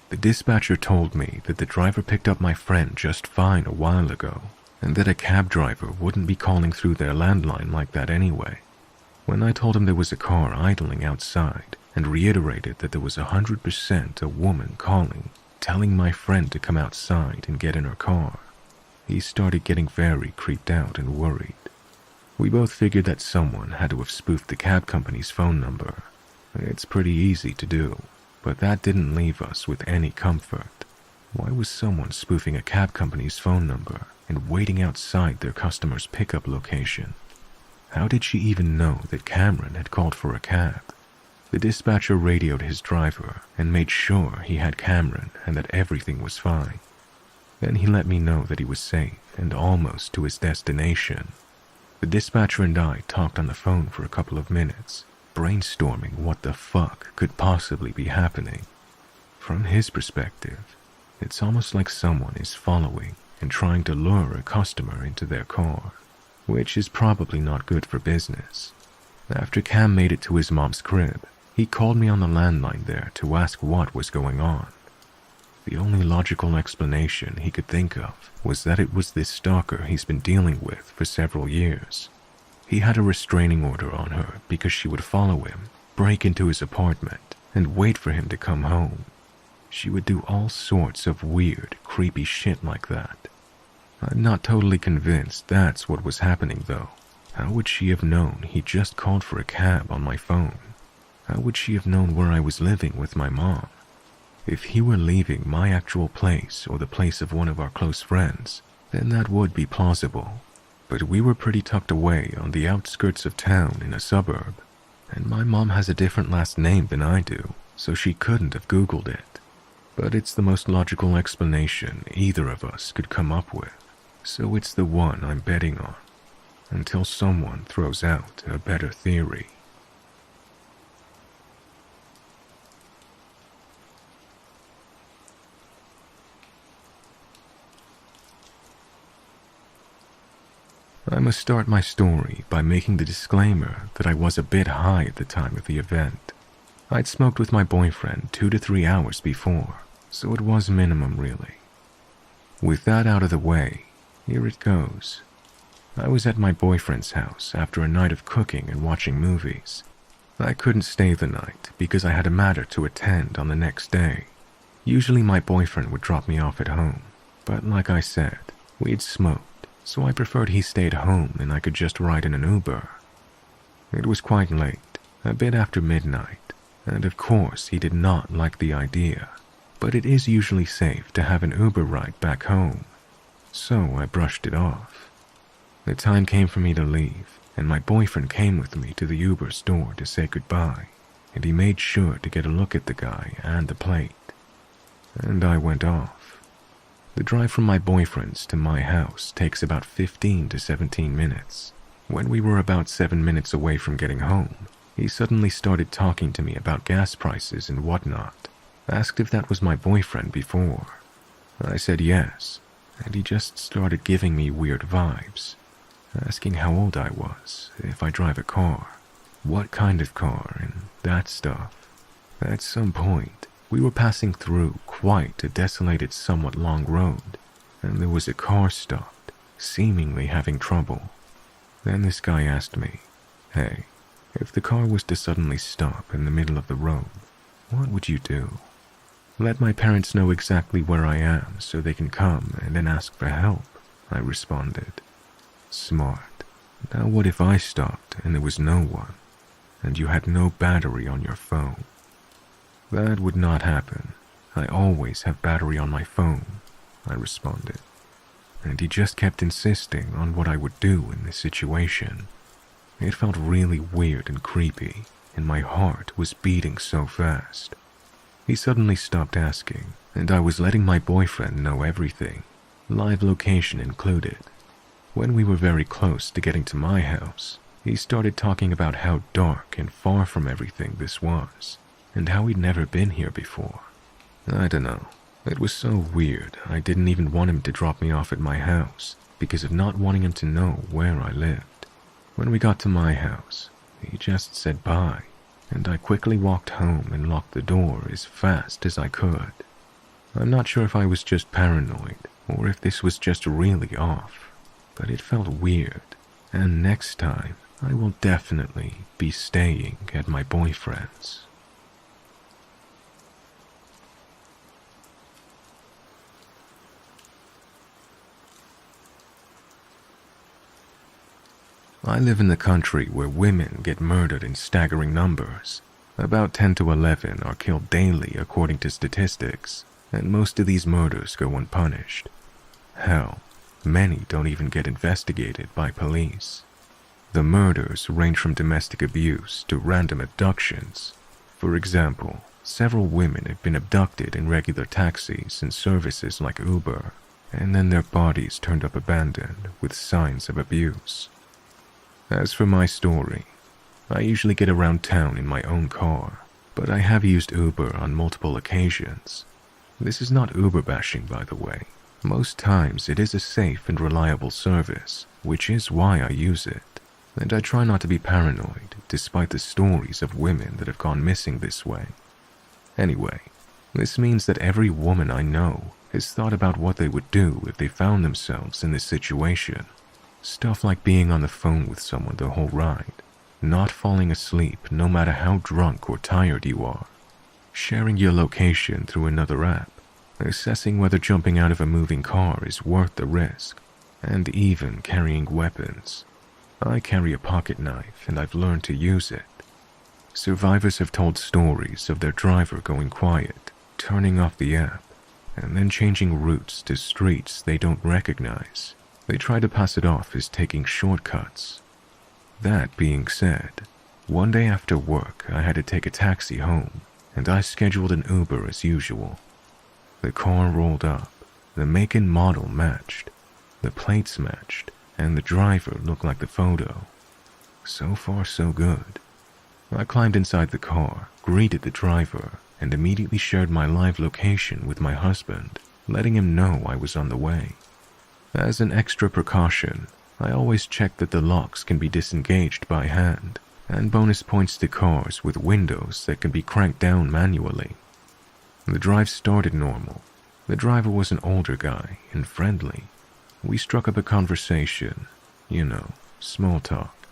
The dispatcher told me that the driver picked up my friend just fine a while ago, and that a cab driver wouldn't be calling through their landline like that anyway. When I told him there was a car idling outside and reiterated that there was 100% a woman calling, telling my friend to come outside and get in her car, he started getting very creeped out and worried. We both figured that someone had to have spoofed the cab company's phone number. It's pretty easy to do, but that didn't leave us with any comfort. Why was someone spoofing a cab company's phone number and waiting outside their customer's pickup location? How did she even know that Cameron had called for a cab? The dispatcher radioed his driver and made sure he had Cameron and that everything was fine. Then he let me know that he was safe and almost to his destination. The dispatcher and I talked on the phone for a couple of minutes, brainstorming what the fuck could possibly be happening. From his perspective, it's almost like someone is following and trying to lure a customer into their car, which is probably not good for business. After Cam made it to his mom's crib, he called me on the landline there to ask what was going on. The only logical explanation he could think of was that it was this stalker he's been dealing with for several years. He had a restraining order on her because she would follow him, break into his apartment, and wait for him to come home. She would do all sorts of weird, creepy shit like that. I'm not totally convinced that's what was happening though. How would she have known he just called for a cab on my phone? How would she have known where I was living with my mom? If he were leaving my actual place or the place of one of our close friends, then that would be plausible. But we were pretty tucked away on the outskirts of town in a suburb, and my mom has a different last name than I do, so she couldn't have Googled it. But it's the most logical explanation either of us could come up with, so it's the one I'm betting on, until someone throws out a better theory. I must start my story by making the disclaimer that I was a bit high at the time of the event. I'd smoked with my boyfriend 2 to 3 hours before, so it was minimum really. With that out of the way, here it goes. I was at my boyfriend's house after a night of cooking and watching movies. I couldn't stay the night because I had a matter to attend on the next day. Usually my boyfriend would drop me off at home, but like I said, we'd smoked, so I preferred he stayed home and I could just ride in an Uber. It was quite late, a bit after midnight, and of course he did not like the idea, but it is usually safe to have an Uber ride back home, so I brushed it off. The time came for me to leave, and my boyfriend came with me to the Uber store to say goodbye, and he made sure to get a look at the guy and the plate. And I went off. The drive from my boyfriend's to my house takes about 15 to 17 minutes. When we were about 7 minutes away from getting home, he suddenly started talking to me about gas prices and whatnot. Asked if that was my boyfriend before. I said yes, and he just started giving me weird vibes, asking how old I was, if I drive a car, what kind of car, and that stuff. At some point, we were passing through quite a desolated, somewhat long road, and there was a car stopped, seemingly having trouble. Then this guy asked me, "Hey, if the car was to suddenly stop in the middle of the road, what would you do?" "Let my parents know exactly where I am so they can come and then ask for help," I responded. Smart. Now what if I stopped and there was no one, and you had no battery on your phone? "That would not happen. I always have battery on my phone," I responded. And he just kept insisting on what I would do in this situation. It felt really weird and creepy, and my heart was beating so fast. He suddenly stopped asking, and I was letting my boyfriend know everything, live location included. When we were very close to getting to my house, he started talking about how dark and far from everything this was, and how he'd never been here before. I don't know. It was so weird I didn't even want him to drop me off at my house because of not wanting him to know where I lived. When we got to my house, he just said bye, and I quickly walked home and locked the door as fast as I could. I'm not sure if I was just paranoid or if this was just really off, but it felt weird, and next time I will definitely be staying at my boyfriend's. I live in the country where women get murdered in staggering numbers. About 10 to 11 are killed daily according to statistics, and most of these murders go unpunished. Hell, many don't even get investigated by police. The murders range from domestic abuse to random abductions. For example, several women have been abducted in regular taxis and services like Uber, and then their bodies turned up abandoned with signs of abuse. As for my story, I usually get around town in my own car, but I have used Uber on multiple occasions. This is not Uber bashing, by the way. Most times it is a safe and reliable service, which is why I use it, and I try not to be paranoid despite the stories of women that have gone missing this way. Anyway, this means that every woman I know has thought about what they would do if they found themselves in this situation. Stuff like being on the phone with someone the whole ride, not falling asleep no matter how drunk or tired you are, sharing your location through another app, assessing whether jumping out of a moving car is worth the risk, and even carrying weapons. I carry a pocket knife and I've learned to use it. Survivors have told stories of their driver going quiet, turning off the app, and then changing routes to streets they don't recognize. They try to pass it off as taking shortcuts. That being said, one day after work I had to take a taxi home, and I scheduled an Uber as usual. The car rolled up, the make and model matched, the plates matched, and the driver looked like the photo. So far so good. I climbed inside the car, greeted the driver, and immediately shared my live location with my husband, letting him know I was on the way. As an extra precaution, I always check that the locks can be disengaged by hand, and bonus points to cars with windows that can be cranked down manually. The drive started normal. The driver was an older guy and friendly. We struck up a conversation, small talk.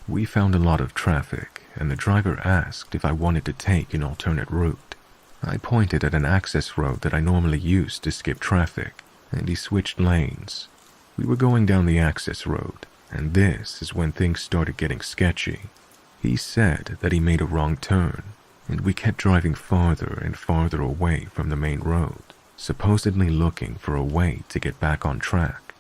We found a lot of traffic, and the driver asked if I wanted to take an alternate route. I pointed at an access road that I normally use to skip traffic, and he switched lanes. We were going down the access road, and this is when things started getting sketchy. He said that he made a wrong turn, and we kept driving farther and farther away from the main road, supposedly looking for a way to get back on track.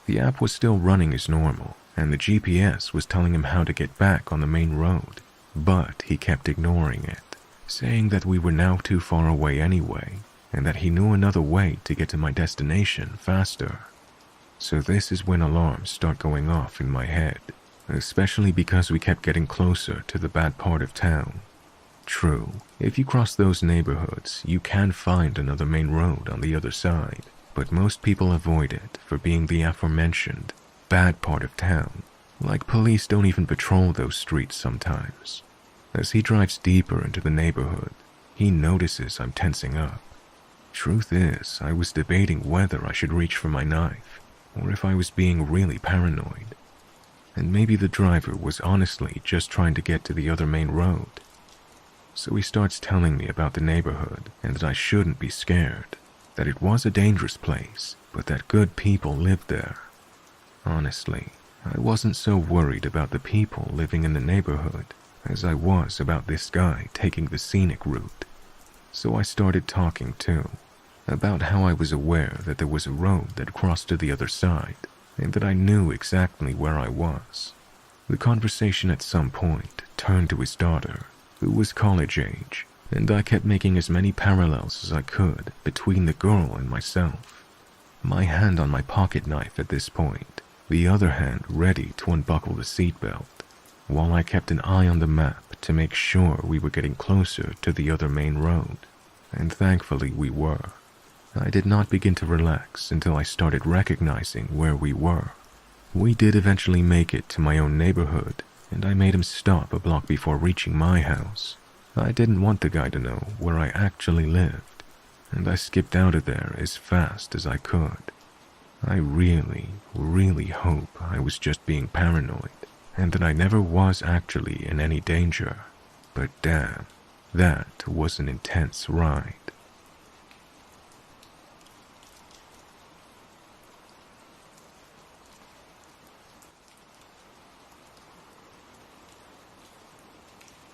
The app was still running as normal, and the GPS was telling him how to get back on the main road, but he kept ignoring it, saying that we were now too far away anyway, and that he knew another way to get to my destination faster. So this is when alarms start going off in my head, especially because we kept getting closer to the bad part of town. True, if you cross those neighborhoods, you can find another main road on the other side, but most people avoid it for being the aforementioned bad part of town. Like police don't even patrol those streets sometimes. As he drives deeper into the neighborhood, he notices I'm tensing up. Truth is, I was debating whether I should reach for my knife, or if I was being really paranoid. And maybe the driver was honestly just trying to get to the other main road. So he starts telling me about the neighborhood and that I shouldn't be scared, that it was a dangerous place, but that good people lived there. Honestly, I wasn't so worried about the people living in the neighborhood as I was about this guy taking the scenic route. So I started talking too, about how I was aware that there was a road that crossed to the other side, and that I knew exactly where I was. The conversation at some point turned to his daughter, who was college age, and I kept making as many parallels as I could between the girl and myself. My hand on my pocket knife at this point, the other hand ready to unbuckle the seatbelt, while I kept an eye on the map to make sure we were getting closer to the other main road, and thankfully we were. I did not begin to relax until I started recognizing where we were. We did eventually make it to my own neighborhood, and I made him stop a block before reaching my house. I didn't want the guy to know where I actually lived, and I skipped out of there as fast as I could. I really, really hope I was just being paranoid, and that I never was actually in any danger. But damn, that was an intense ride.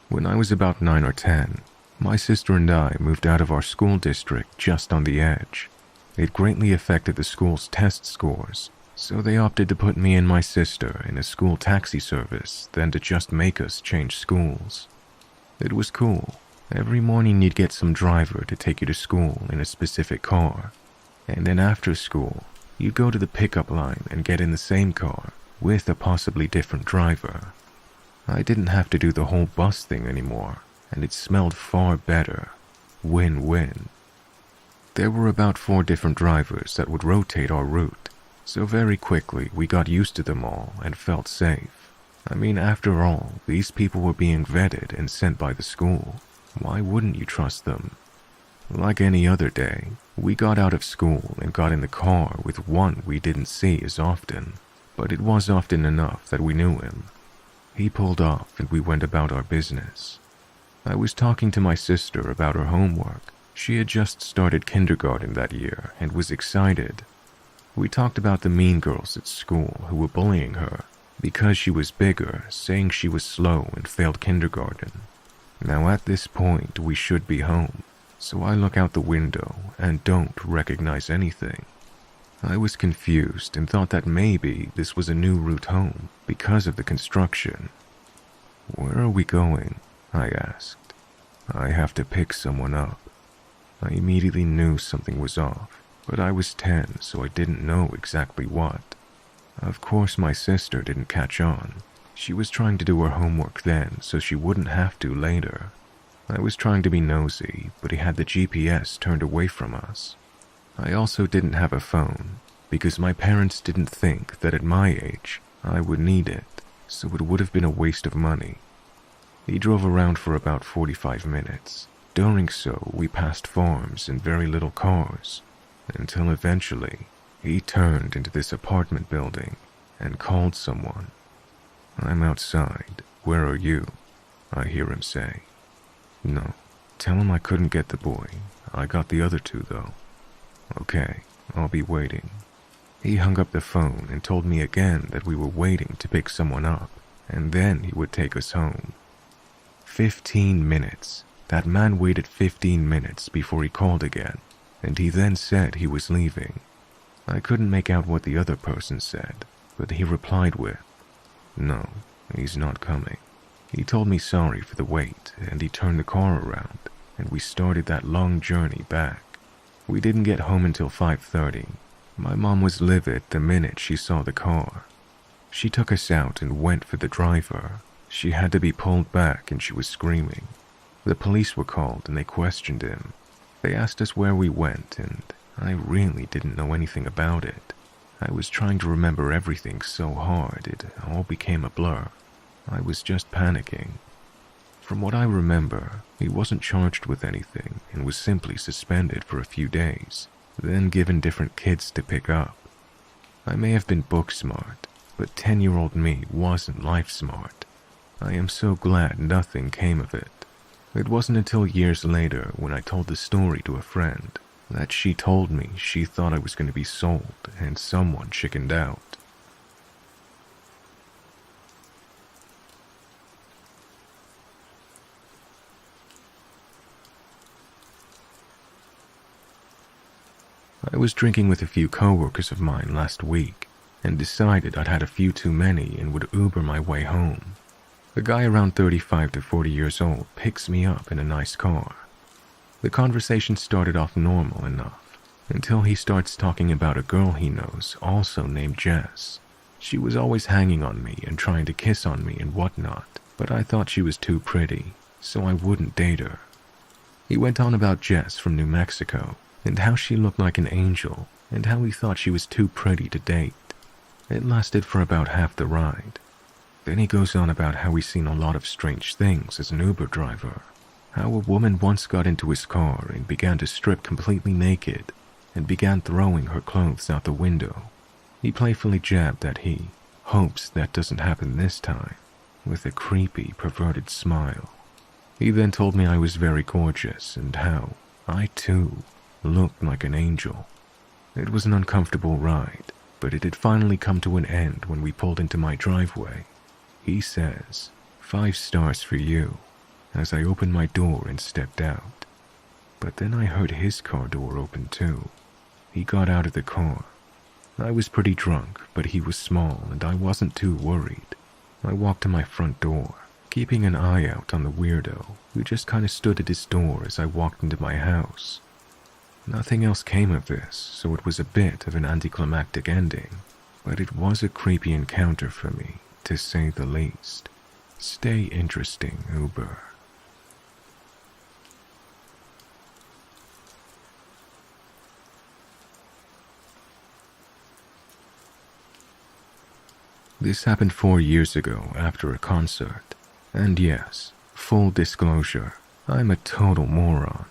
When I was about 9 or 10, my sister and I moved out of our school district just on the edge. It greatly affected the school's test scores, so they opted to put me and my sister in a school taxi service than to just make us change schools. It was cool. Every morning you'd get some driver to take you to school in a specific car, and then after school, you'd go to the pickup line and get in the same car with a possibly different driver. I didn't have to do the whole bus thing anymore, and it smelled far better. Win-win. There were about 4 different drivers that would rotate our route, so very quickly we got used to them all and felt safe. I mean, after all, these people were being vetted and sent by the school. Why wouldn't you trust them? Like any other day, we got out of school and got in the car with one we didn't see as often, but it was often enough that we knew him. He pulled off and we went about our business. I was talking to my sister about her homework. She had just started kindergarten that year and was excited. We talked about the mean girls at school who were bullying her because she was bigger, saying she was slow and failed kindergarten. Now at this point we should be home, so I look out the window and don't recognize anything. I was confused and thought that maybe this was a new route home because of the construction. "Where are we going?" I asked. "I have to pick someone up." I immediately knew something was off, but I was 10, so I didn't know exactly what. Of course my sister didn't catch on. She was trying to do her homework then so she wouldn't have to later. I was trying to be nosy, but he had the GPS turned away from us. I also didn't have a phone, because my parents didn't think that at my age I would need it, so it would have been a waste of money. He drove around for about 45 minutes. During so, we passed farms and very little cars, until eventually he turned into this apartment building and called someone. "I'm outside. Where are you?" I hear him say. "No, tell him I couldn't get the boy. I got the other 2 though." "Okay, I'll be waiting." He hung up the phone and told me again that we were waiting to pick someone up, and then he would take us home. 15 minutes. That man waited 15 minutes before he called again, and he then said he was leaving. I couldn't make out what the other person said, but he replied with, "No, he's not coming." He told me sorry for the wait, and he turned the car around, and we started that long journey back. We didn't get home until 5:30. My mom was livid the minute she saw the car. She took us out and went for the driver. She had to be pulled back and she was screaming. The police were called and they questioned him. They asked us where we went, and I really didn't know anything about it. I was trying to remember everything so hard it all became a blur. I was just panicking. From what I remember, he wasn't charged with anything and was simply suspended for a few days, then given different kids to pick up. I may have been book smart, but 10-year-old me wasn't life smart. I am so glad nothing came of it. It wasn't until years later, when I told the story to a friend, that she told me she thought I was going to be sold and someone chickened out. I was drinking with a few coworkers of mine last week and decided I'd had a few too many and would Uber my way home. A guy around 35 to 40 years old picks me up in a nice car. The conversation started off normal enough until he starts talking about a girl he knows also named Jess. She was always hanging on me and trying to kiss on me and whatnot, but I thought she was too pretty, so I wouldn't date her. He went on about Jess from New Mexico and how she looked like an angel and how he thought she was too pretty to date. It lasted for about half the ride. Then he goes on about how he's seen a lot of strange things as an Uber driver. How a woman once got into his car and began to strip completely naked and began throwing her clothes out the window. He playfully jabbed that he hopes that doesn't happen this time, with a creepy, perverted smile. He then told me I was very gorgeous and how I, too, looked like an angel. It was an uncomfortable ride, but it had finally come to an end when we pulled into my driveway. He says, 5 stars for you, as I opened my door and stepped out. But then I heard his car door open too. He got out of the car. I was pretty drunk, but he was small and I wasn't too worried. I walked to my front door, keeping an eye out on the weirdo, who just kind of stood at his door as I walked into my house. Nothing else came of this, so it was a bit of an anticlimactic ending, but it was a creepy encounter for me, to say the least. Stay interesting, Uber. This happened 4 years ago after a concert. And yes, full disclosure, I'm a total moron.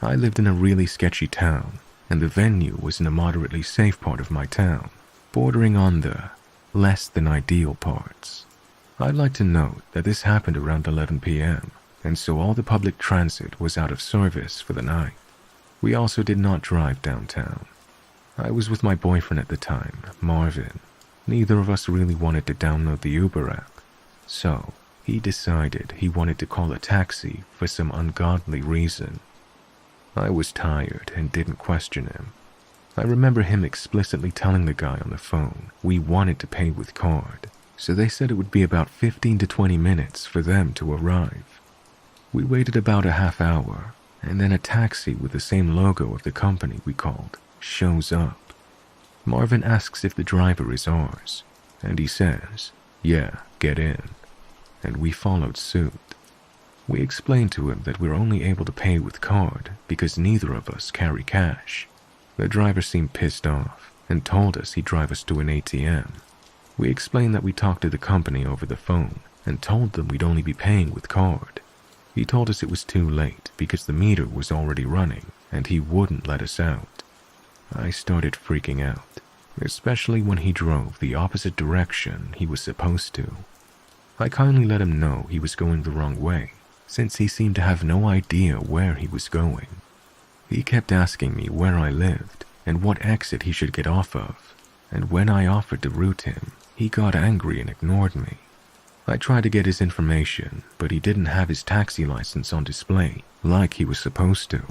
I lived in a really sketchy town, and the venue was in a moderately safe part of my town, bordering on the less than ideal parts. I'd like to note that this happened around 11 p.m., and so all the public transit was out of service for the night. We also did not drive downtown. I was with my boyfriend at the time, Marvin. Neither of us really wanted to download the Uber app, so he decided he wanted to call a taxi for some ungodly reason. I was tired and didn't question him. I remember him explicitly telling the guy on the phone we wanted to pay with card, so they said it would be about 15 to 20 minutes for them to arrive. We waited about a half hour, and then a taxi with the same logo of the company we called shows up. Marvin asks if the driver is ours, and he says, "Yeah, get in," and we followed suit. We explained to him that we're only able to pay with card because neither of us carry cash. The driver seemed pissed off and told us he'd drive us to an ATM. We explained that we talked to the company over the phone and told them we'd only be paying with card. He told us it was too late because the meter was already running and he wouldn't let us out. I started freaking out, especially when he drove the opposite direction he was supposed to. I kindly let him know he was going the wrong way, since he seemed to have no idea where he was going. He kept asking me where I lived and what exit he should get off of, and when I offered to route him, he got angry and ignored me. I tried to get his information, but he didn't have his taxi license on display like he was supposed to.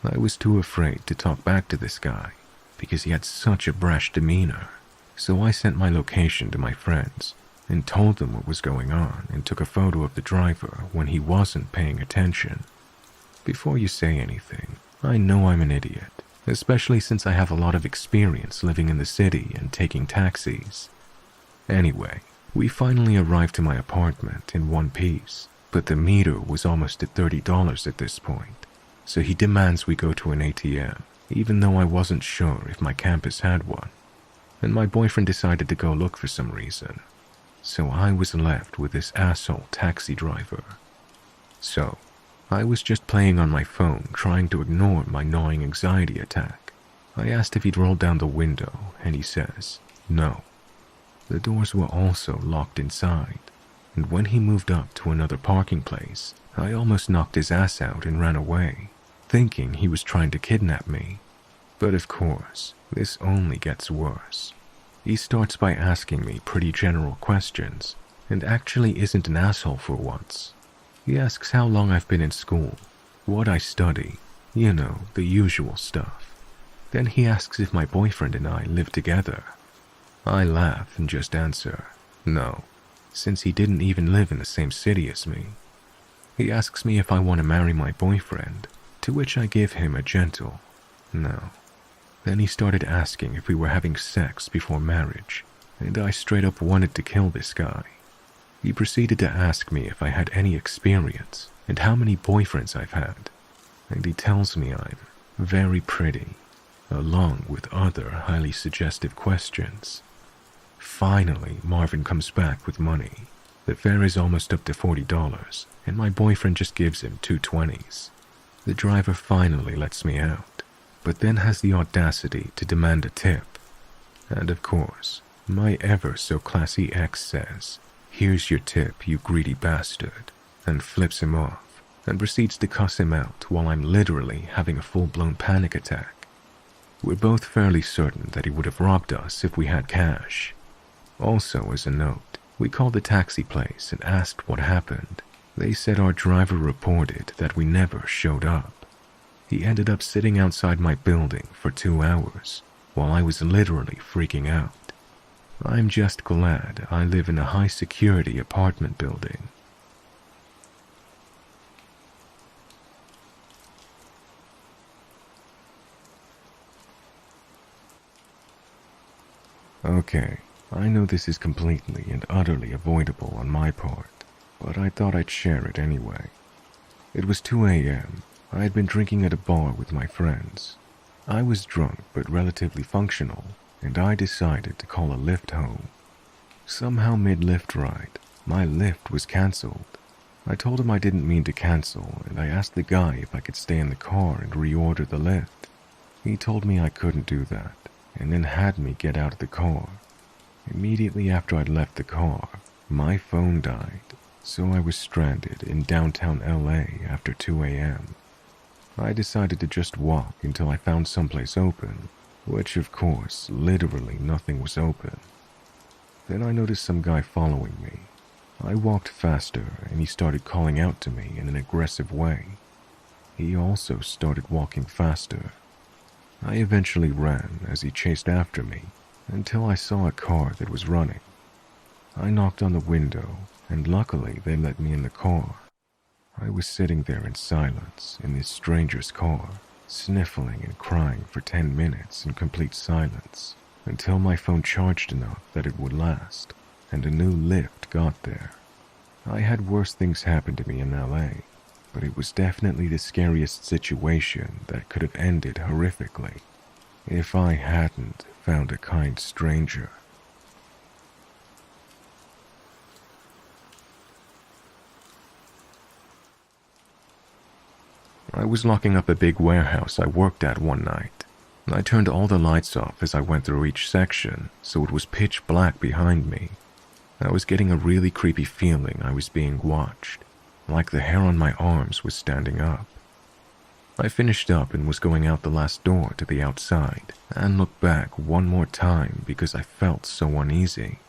I was too afraid to talk back to this guy because he had such a brash demeanor, so I sent my location to my friends and told them what was going on and took a photo of the driver when he wasn't paying attention. Before you say anything, I know I'm an idiot, especially since I have a lot of experience living in the city and taking taxis. Anyway, we finally arrived to my apartment in one piece, but the meter was almost at $30 at this point, so he demands we go to an ATM, even though I wasn't sure if my campus had one, and my boyfriend decided to go look for some reason, so I was left with this asshole taxi driver. So, I was just playing on my phone trying to ignore my gnawing anxiety attack. I asked if he'd roll down the window, and he says, no. The doors were also locked inside, and when he moved up to another parking place, I almost knocked his ass out and ran away, thinking he was trying to kidnap me. But of course, this only gets worse. He starts by asking me pretty general questions, and actually isn't an asshole for once. He asks how long I've been in school, what I study, you know, the usual stuff. Then he asks if my boyfriend and I live together. I laugh and just answer, no, since he didn't even live in the same city as me. He asks me if I want to marry my boyfriend, to which I give him a gentle no. Then he started asking if we were having sex before marriage, and I straight up wanted to kill this guy. He proceeded to ask me if I had any experience and how many boyfriends I've had, and he tells me I'm very pretty, along with other highly suggestive questions. Finally, Marvin comes back with money. The fare is almost up to $40, and my boyfriend just gives him two 20s. The driver finally lets me out, but then has the audacity to demand a tip. And of course, my ever-so-classy ex says, here's your tip, you greedy bastard, and flips him off, and proceeds to cuss him out while I'm literally having a full-blown panic attack. We're both fairly certain that he would have robbed us if we had cash. Also, as a note, we called the taxi place and asked what happened. They said our driver reported that we never showed up. He ended up sitting outside my building for 2 hours, while I was literally freaking out. I'm just glad I live in a high-security apartment building. Okay, I know this is completely and utterly avoidable on my part, but I thought I'd share it anyway. It was 2 a.m. I had been drinking at a bar with my friends. I was drunk but relatively functional, and I decided to call a lift home. Somehow mid-lift ride, my lift was cancelled. I told him I didn't mean to cancel, and I asked the guy if I could stay in the car and reorder the lift. He told me I couldn't do that, and then had me get out of the car. Immediately after I'd left the car, my phone died, so I was stranded in downtown LA after 2 a.m. I decided to just walk until I found someplace open, which of course, literally nothing was open. Then I noticed some guy following me. I walked faster and he started calling out to me in an aggressive way. He also started walking faster. I eventually ran as he chased after me until I saw a car that was running. I knocked on the window and luckily they let me in the car. I was sitting there in silence in this stranger's car, sniffling and crying for 10 minutes in complete silence, until my phone charged enough that it would last, and a new lift got there. I had worse things happen to me in LA, but it was definitely the scariest situation that could have ended horrifically, if I hadn't found a kind stranger. I was locking up a big warehouse I worked at one night. I turned all the lights off as I went through each section, so it was pitch black behind me. I was getting a really creepy feeling I was being watched, like the hair on my arms was standing up. I finished up and was going out the last door to the outside, and looked back one more time because I felt so uneasy.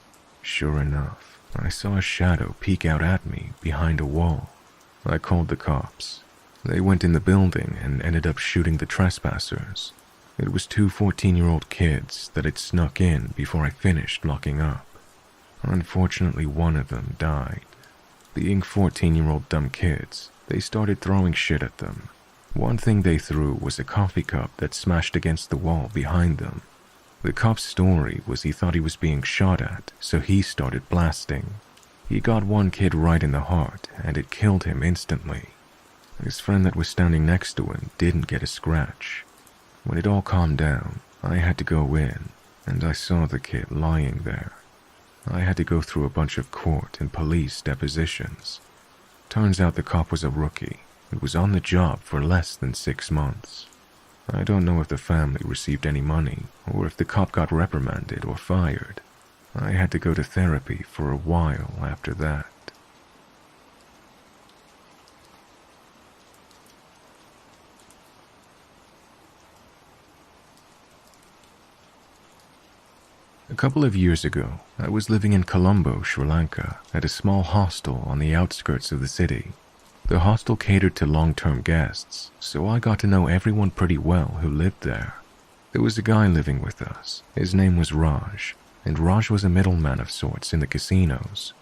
Sure enough, I saw a shadow peek out at me behind a wall. I called the cops. They went in the building and ended up shooting the trespassers. It was 2 14-year-old kids that had snuck in before I finished locking up. Unfortunately, one of them died. Being 14-year-old dumb kids, they started throwing shit at them. One thing they threw was a coffee cup that smashed against the wall behind them. The cop's story was he thought he was being shot at, so he started blasting. He got one kid right in the heart, and it killed him instantly. His friend that was standing next to him didn't get a scratch. When it all calmed down, I had to go in, and I saw the kid lying there. I had to go through a bunch of court and police depositions. Turns out the cop was a rookie and was on the job for less than 6 months. I don't know if the family received any money or if the cop got reprimanded or fired. I had to go to therapy for a while after that. A couple of years ago, I was living in Colombo, Sri Lanka, at a small hostel on the outskirts of the city. The hostel catered to long-term guests, so I got to know everyone pretty well who lived there. There was a guy living with us. His name was Raj, and Raj was a middleman of sorts in the casinos.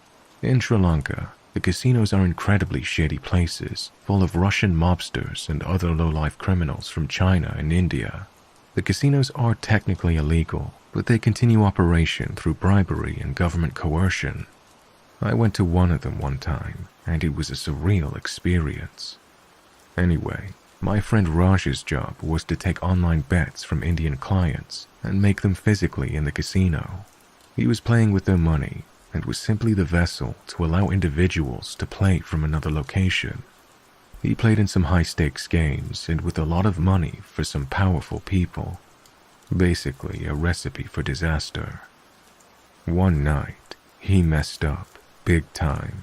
In Sri Lanka, the casinos are incredibly shady places, full of Russian mobsters and other low-life criminals from China and India. The casinos are technically illegal, but they continue operation through bribery and government coercion. I went to one of them one time, and it was a surreal experience. Anyway, my friend Raj's job was to take online bets from Indian clients and make them physically in the casino. He was playing with their money and was simply the vessel to allow individuals to play from another location. He played in some high-stakes games and with a lot of money for some powerful people. Basically a recipe for disaster. One night, he messed up, big time.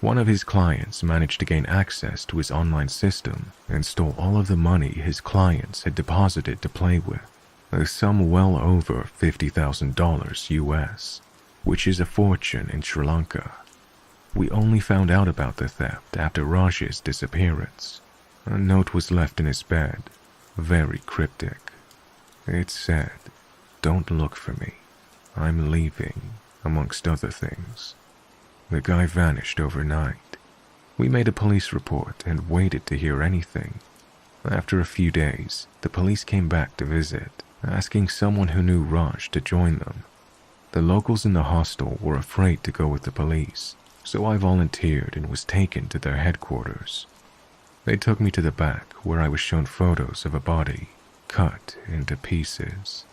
One of his clients managed to gain access to his online system and stole all of the money his clients had deposited to play with, a sum well over $50,000 US, which is a fortune in Sri Lanka. We only found out about the theft after Raj's disappearance. A note was left in his bed, very cryptic. It said, "Don't look for me. I'm leaving," amongst other things. The guy vanished overnight. We made a police report and waited to hear anything. After a few days, the police came back to visit, asking someone who knew Raj to join them. The locals in the hostel were afraid to go with the police, so I volunteered and was taken to their headquarters. They took me to the back where I was shown photos of a body, cut into pieces.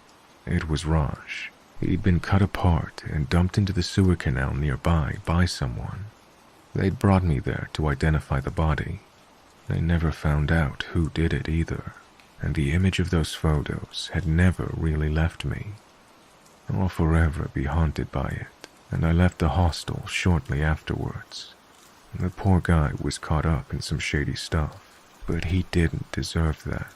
It was Raj. He'd been cut apart and dumped into the sewer canal nearby by someone. They'd brought me there to identify the body. They never found out who did it either, and the image of those photos had never really left me. I'll forever be haunted by it, and I left the hostel shortly afterwards. The poor guy was caught up in some shady stuff, but he didn't deserve that.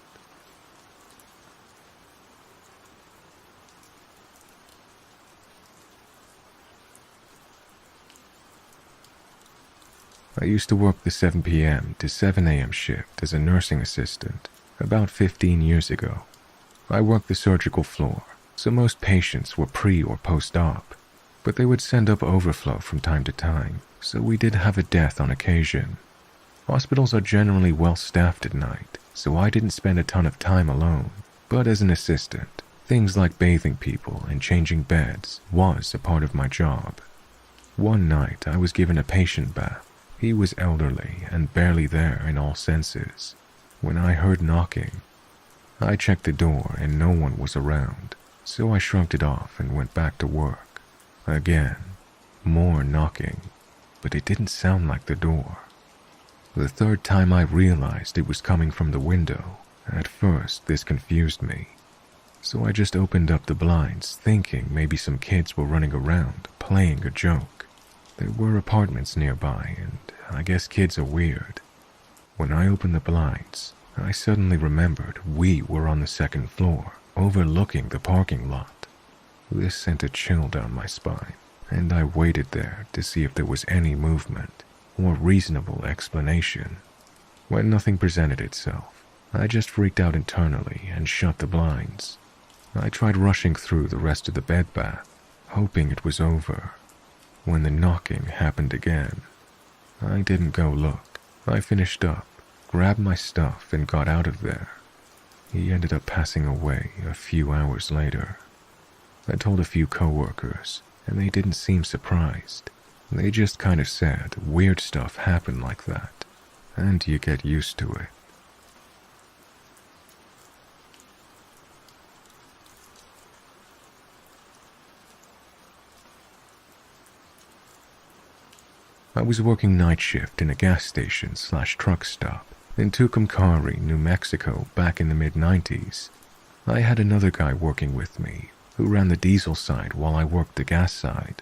I used to work the 7 p.m. to 7 a.m. shift as a nursing assistant about 15 years ago. I worked the surgical floor, so most patients were pre- or post-op, but they would send up overflow from time to time, so we did have a death on occasion. Hospitals are generally well-staffed at night, so I didn't spend a ton of time alone, but as an assistant, things like bathing people and changing beds was a part of my job. One night I was given a patient bath. He was elderly and barely there in all senses. When I heard knocking, I checked the door and no one was around, so I shrugged it off and went back to work. Again, more knocking, but it didn't sound like the door. The third time I realized it was coming from the window. At first, this confused me, so I just opened up the blinds, thinking maybe some kids were running around, playing a joke. There were apartments nearby, and I guess kids are weird. When I opened the blinds, I suddenly remembered we were on the second floor, overlooking the parking lot. This sent a chill down my spine, and I waited there to see if there was any movement or reasonable explanation. When nothing presented itself, I just freaked out internally and shut the blinds. I tried rushing through the rest of the bed bath, hoping it was over. When the knocking happened again, I didn't go look. I finished up, grabbed my stuff, and got out of there. He ended up passing away a few hours later. I told a few coworkers, and they didn't seem surprised. They just kind of said weird stuff happened like that, and you get used to it. I was working night shift in a gas station / truck stop in Tucumcari, New Mexico back in the mid-90s. I had another guy working with me who ran the diesel side while I worked the gas side.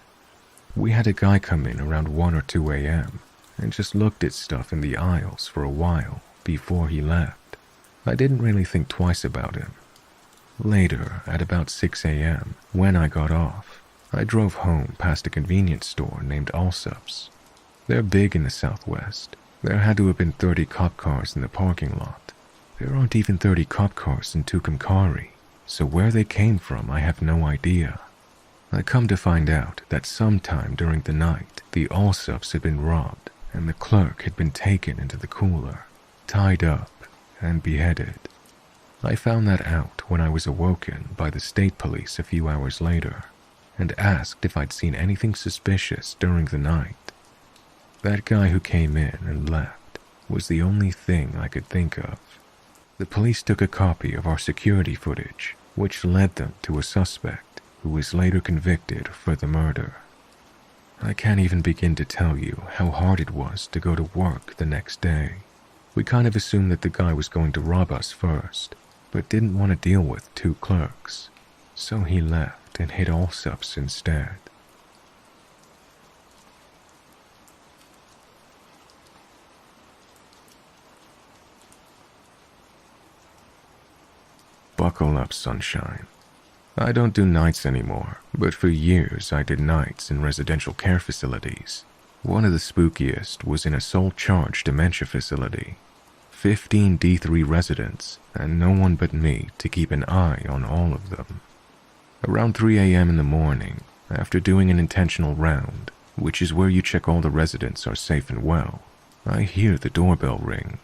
We had a guy come in around 1 or 2 a.m. and just looked at stuff in the aisles for a while before he left. I didn't really think twice about him. Later, at about 6 a.m., when I got off, I drove home past a convenience store named Allsup's. They're big in the Southwest. There had to have been 30 cop cars in the parking lot. There aren't even 30 cop cars in Tucumcari, so where they came from I have no idea. I come to find out that sometime during the night, the Allsup's had been robbed and the clerk had been taken into the cooler, tied up, and beheaded. I found that out when I was awoken by the state police a few hours later and asked if I'd seen anything suspicious during the night. That guy who came in and left was the only thing I could think of. The police took a copy of our security footage, which led them to a suspect who was later convicted for the murder. I can't even begin to tell you how hard it was to go to work the next day. We kind of assumed that the guy was going to rob us first, but didn't want to deal with 2 clerks, so he left and hit Allsup's instead. Buckle up, sunshine. I don't do nights anymore, but for years I did nights in residential care facilities. One of the spookiest was in a sole charge dementia facility. 15 D3 residents, and no one but me to keep an eye on all of them. Around 3 a.m. in the morning, after doing an intentional round, which is where you check all the residents are safe and well, I hear the doorbell ring.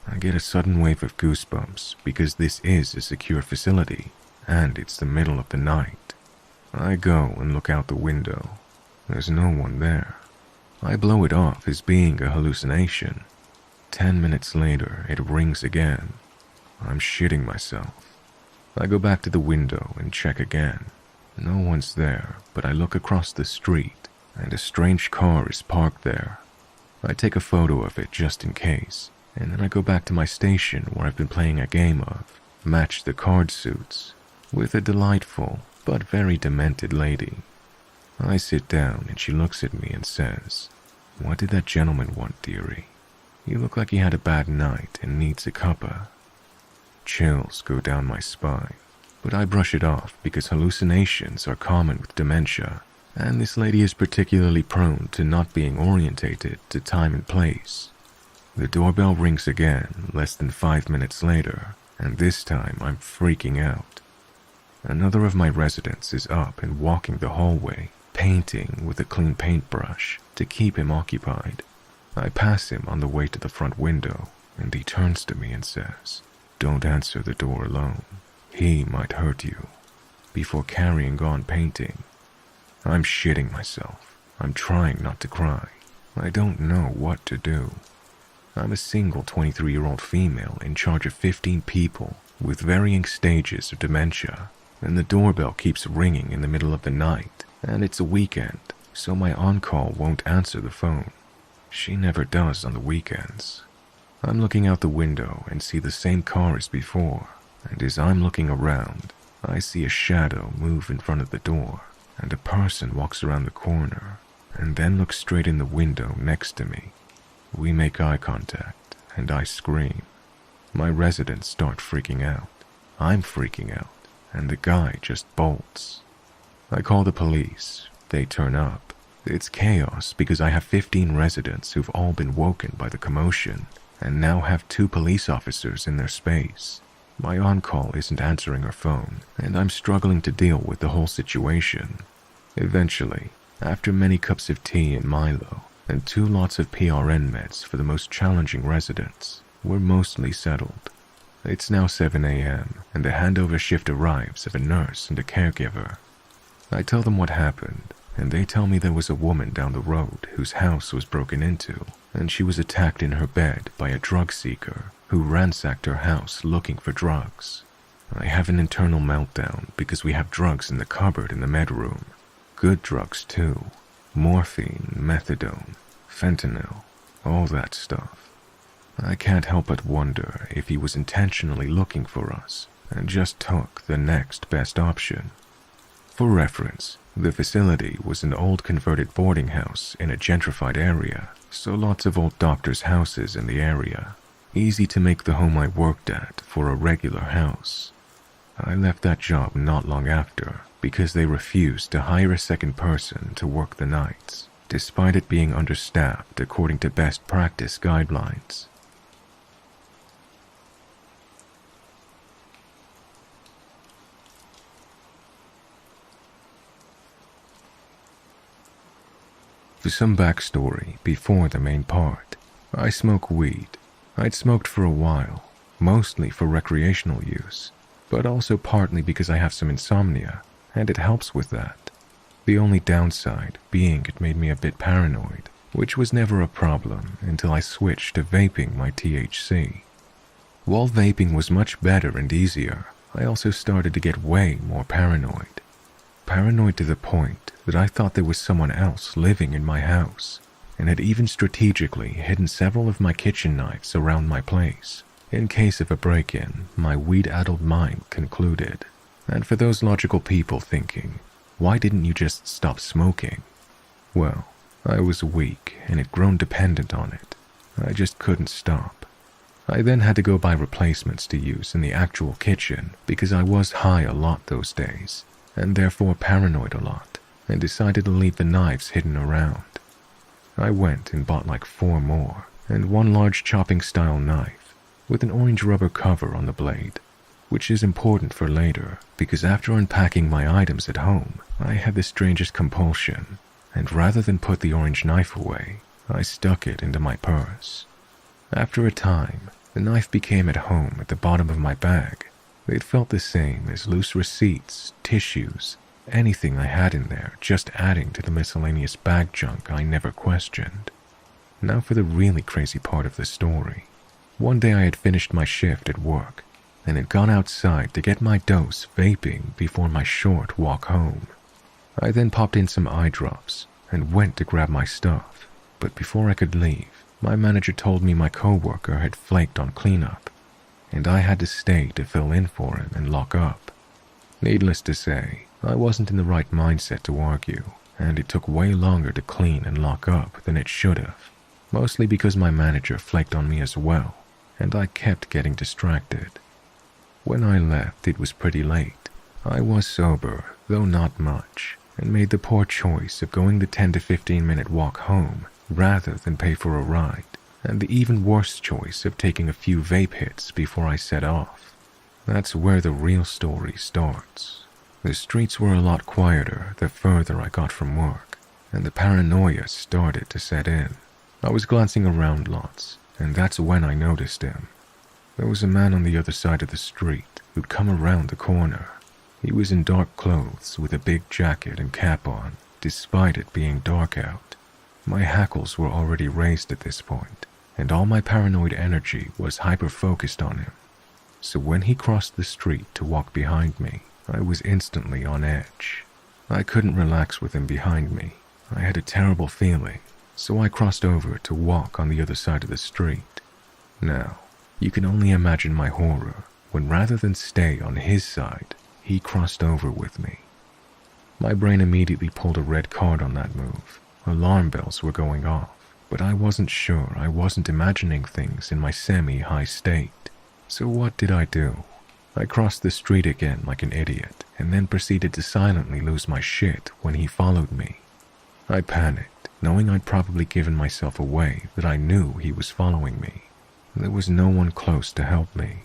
I get a sudden wave of goosebumps because this is a secure facility, and it's the middle of the night. I go and look out the window. There's no one there. I blow it off as being a hallucination. 10 minutes later, it rings again. I'm shitting myself. I go back to the window and check again. No one's there, but I look across the street, and a strange car is parked there. I take a photo of it just in case, and then I go back to my station where I've been playing a game of Match the Card Suits with a delightful but very demented lady. I sit down and she looks at me and says, "What did that gentleman want, dearie? You look like he had a bad night and needs a cuppa." Chills go down my spine, but I brush it off because hallucinations are common with dementia, and this lady is particularly prone to not being orientated to time and place. The doorbell rings again less than 5 minutes later, and this time I'm freaking out. Another of my residents is up and walking the hallway, painting with a clean paintbrush to keep him occupied. I pass him on the way to the front window, and he turns to me and says, "Don't answer the door alone. He might hurt you," before carrying on painting. I'm shitting myself. I'm trying not to cry. I don't know what to do. I'm a single 23-year-old female in charge of 15 people with varying stages of dementia, and the doorbell keeps ringing in the middle of the night, and it's a weekend, so my on-call won't answer the phone. She never does on the weekends. I'm looking out the window and see the same car as before, and as I'm looking around, I see a shadow move in front of the door, and a person walks around the corner, and then looks straight in the window next to me. We make eye contact, and I scream. My residents start freaking out. I'm freaking out, and the guy just bolts. I call the police. They turn up. It's chaos because I have 15 residents who've all been woken by the commotion, and now have 2 police officers in their space. My on-call isn't answering her phone, and I'm struggling to deal with the whole situation. Eventually, after many cups of tea and Milo, and 2 lots of PRN meds for the most challenging residents, we're mostly settled. It's now 7 a.m., and the handover shift arrives of a nurse and a caregiver. I tell them what happened, and they tell me there was a woman down the road whose house was broken into, and she was attacked in her bed by a drug seeker who ransacked her house looking for drugs. I have an internal meltdown because we have drugs in the cupboard in the bedroom. Good drugs too. Morphine, methadone, fentanyl, all that stuff. I can't help but wonder if he was intentionally looking for us and just took the next best option. For reference, the facility was an old converted boarding house in a gentrified area, so lots of old doctors' houses in the area. Easy to make the home I worked at for a regular house. I left that job not long after because they refused to hire a second person to work the nights, despite it being understaffed according to best practice guidelines. For some backstory before the main part, I smoke weed. I'd smoked for a while, mostly for recreational use, but also partly because I have some insomnia, and it helps with that. The only downside being it made me a bit paranoid, which was never a problem until I switched to vaping my THC. While vaping was much better and easier, I also started to get way more paranoid. Paranoid to the point that I thought there was someone else living in my house, and had even strategically hidden several of my kitchen knives around my place, in case of a break-in, my weed-addled mind concluded. And for those logical people thinking, why didn't you just stop smoking? Well, I was weak and had grown dependent on it. I just couldn't stop. I then had to go buy replacements to use in the actual kitchen because I was high a lot those days, and therefore paranoid a lot, and decided to leave the knives hidden around. I went and bought like 4 more, and one large chopping-style knife with an orange rubber cover on the blade, which is important for later because after unpacking my items at home, I had the strangest compulsion, and rather than put the orange knife away, I stuck it into my purse. After a time, the knife became at home at the bottom of my bag. It felt the same as loose receipts, tissues, anything I had in there, just adding to the miscellaneous bag junk I never questioned. Now for the really crazy part of the story. One day I had finished my shift at work and had gone outside to get my dose vaping before my short walk home. I then popped in some eye drops and went to grab my stuff, but before I could leave, my manager told me my coworker had flaked on cleanup, and I had to stay to fill in for him and lock up. Needless to say, I wasn't in the right mindset to argue, and it took way longer to clean and lock up than it should have, mostly because my manager flaked on me as well, and I kept getting distracted. When I left, it was pretty late. I was sober, though not much, and made the poor choice of going the 10 to 15 minute walk home rather than pay for a ride, and the even worse choice of taking a few vape hits before I set off. That's where the real story starts. The streets were a lot quieter the further I got from work, and the paranoia started to set in. I was glancing around lots, and that's when I noticed him. There was a man on the other side of the street who'd come around the corner. He was in dark clothes with a big jacket and cap on, despite it being dark out. My hackles were already raised at this point, and all my paranoid energy was hyper-focused on him. So when he crossed the street to walk behind me, I was instantly on edge. I couldn't relax with him behind me. I had a terrible feeling, so I crossed over to walk on the other side of the street. Now, you can only imagine my horror when rather than stay on his side, he crossed over with me. My brain immediately pulled a red card on that move. Alarm bells were going off, but I wasn't sure I wasn't imagining things in my semi-high state. So what did I do? I crossed the street again like an idiot, and then proceeded to silently lose my shit when he followed me. I panicked, knowing I'd probably given myself away that I knew he was following me. There was no one close to help me.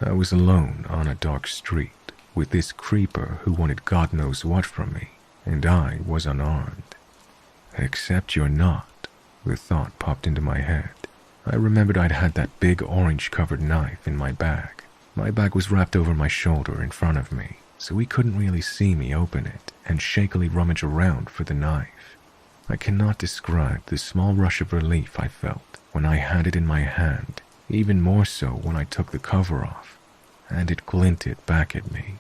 I was alone on a dark street, with this creeper who wanted God knows what from me, and I was unarmed. Except you're not, the thought popped into my head. I remembered I'd had that big orange-covered knife in my bag. My bag was wrapped over my shoulder in front of me, so he couldn't really see me open it and shakily rummage around for the knife. I cannot describe the small rush of relief I felt when I had it in my hand, even more so when I took the cover off, and it glinted back at me.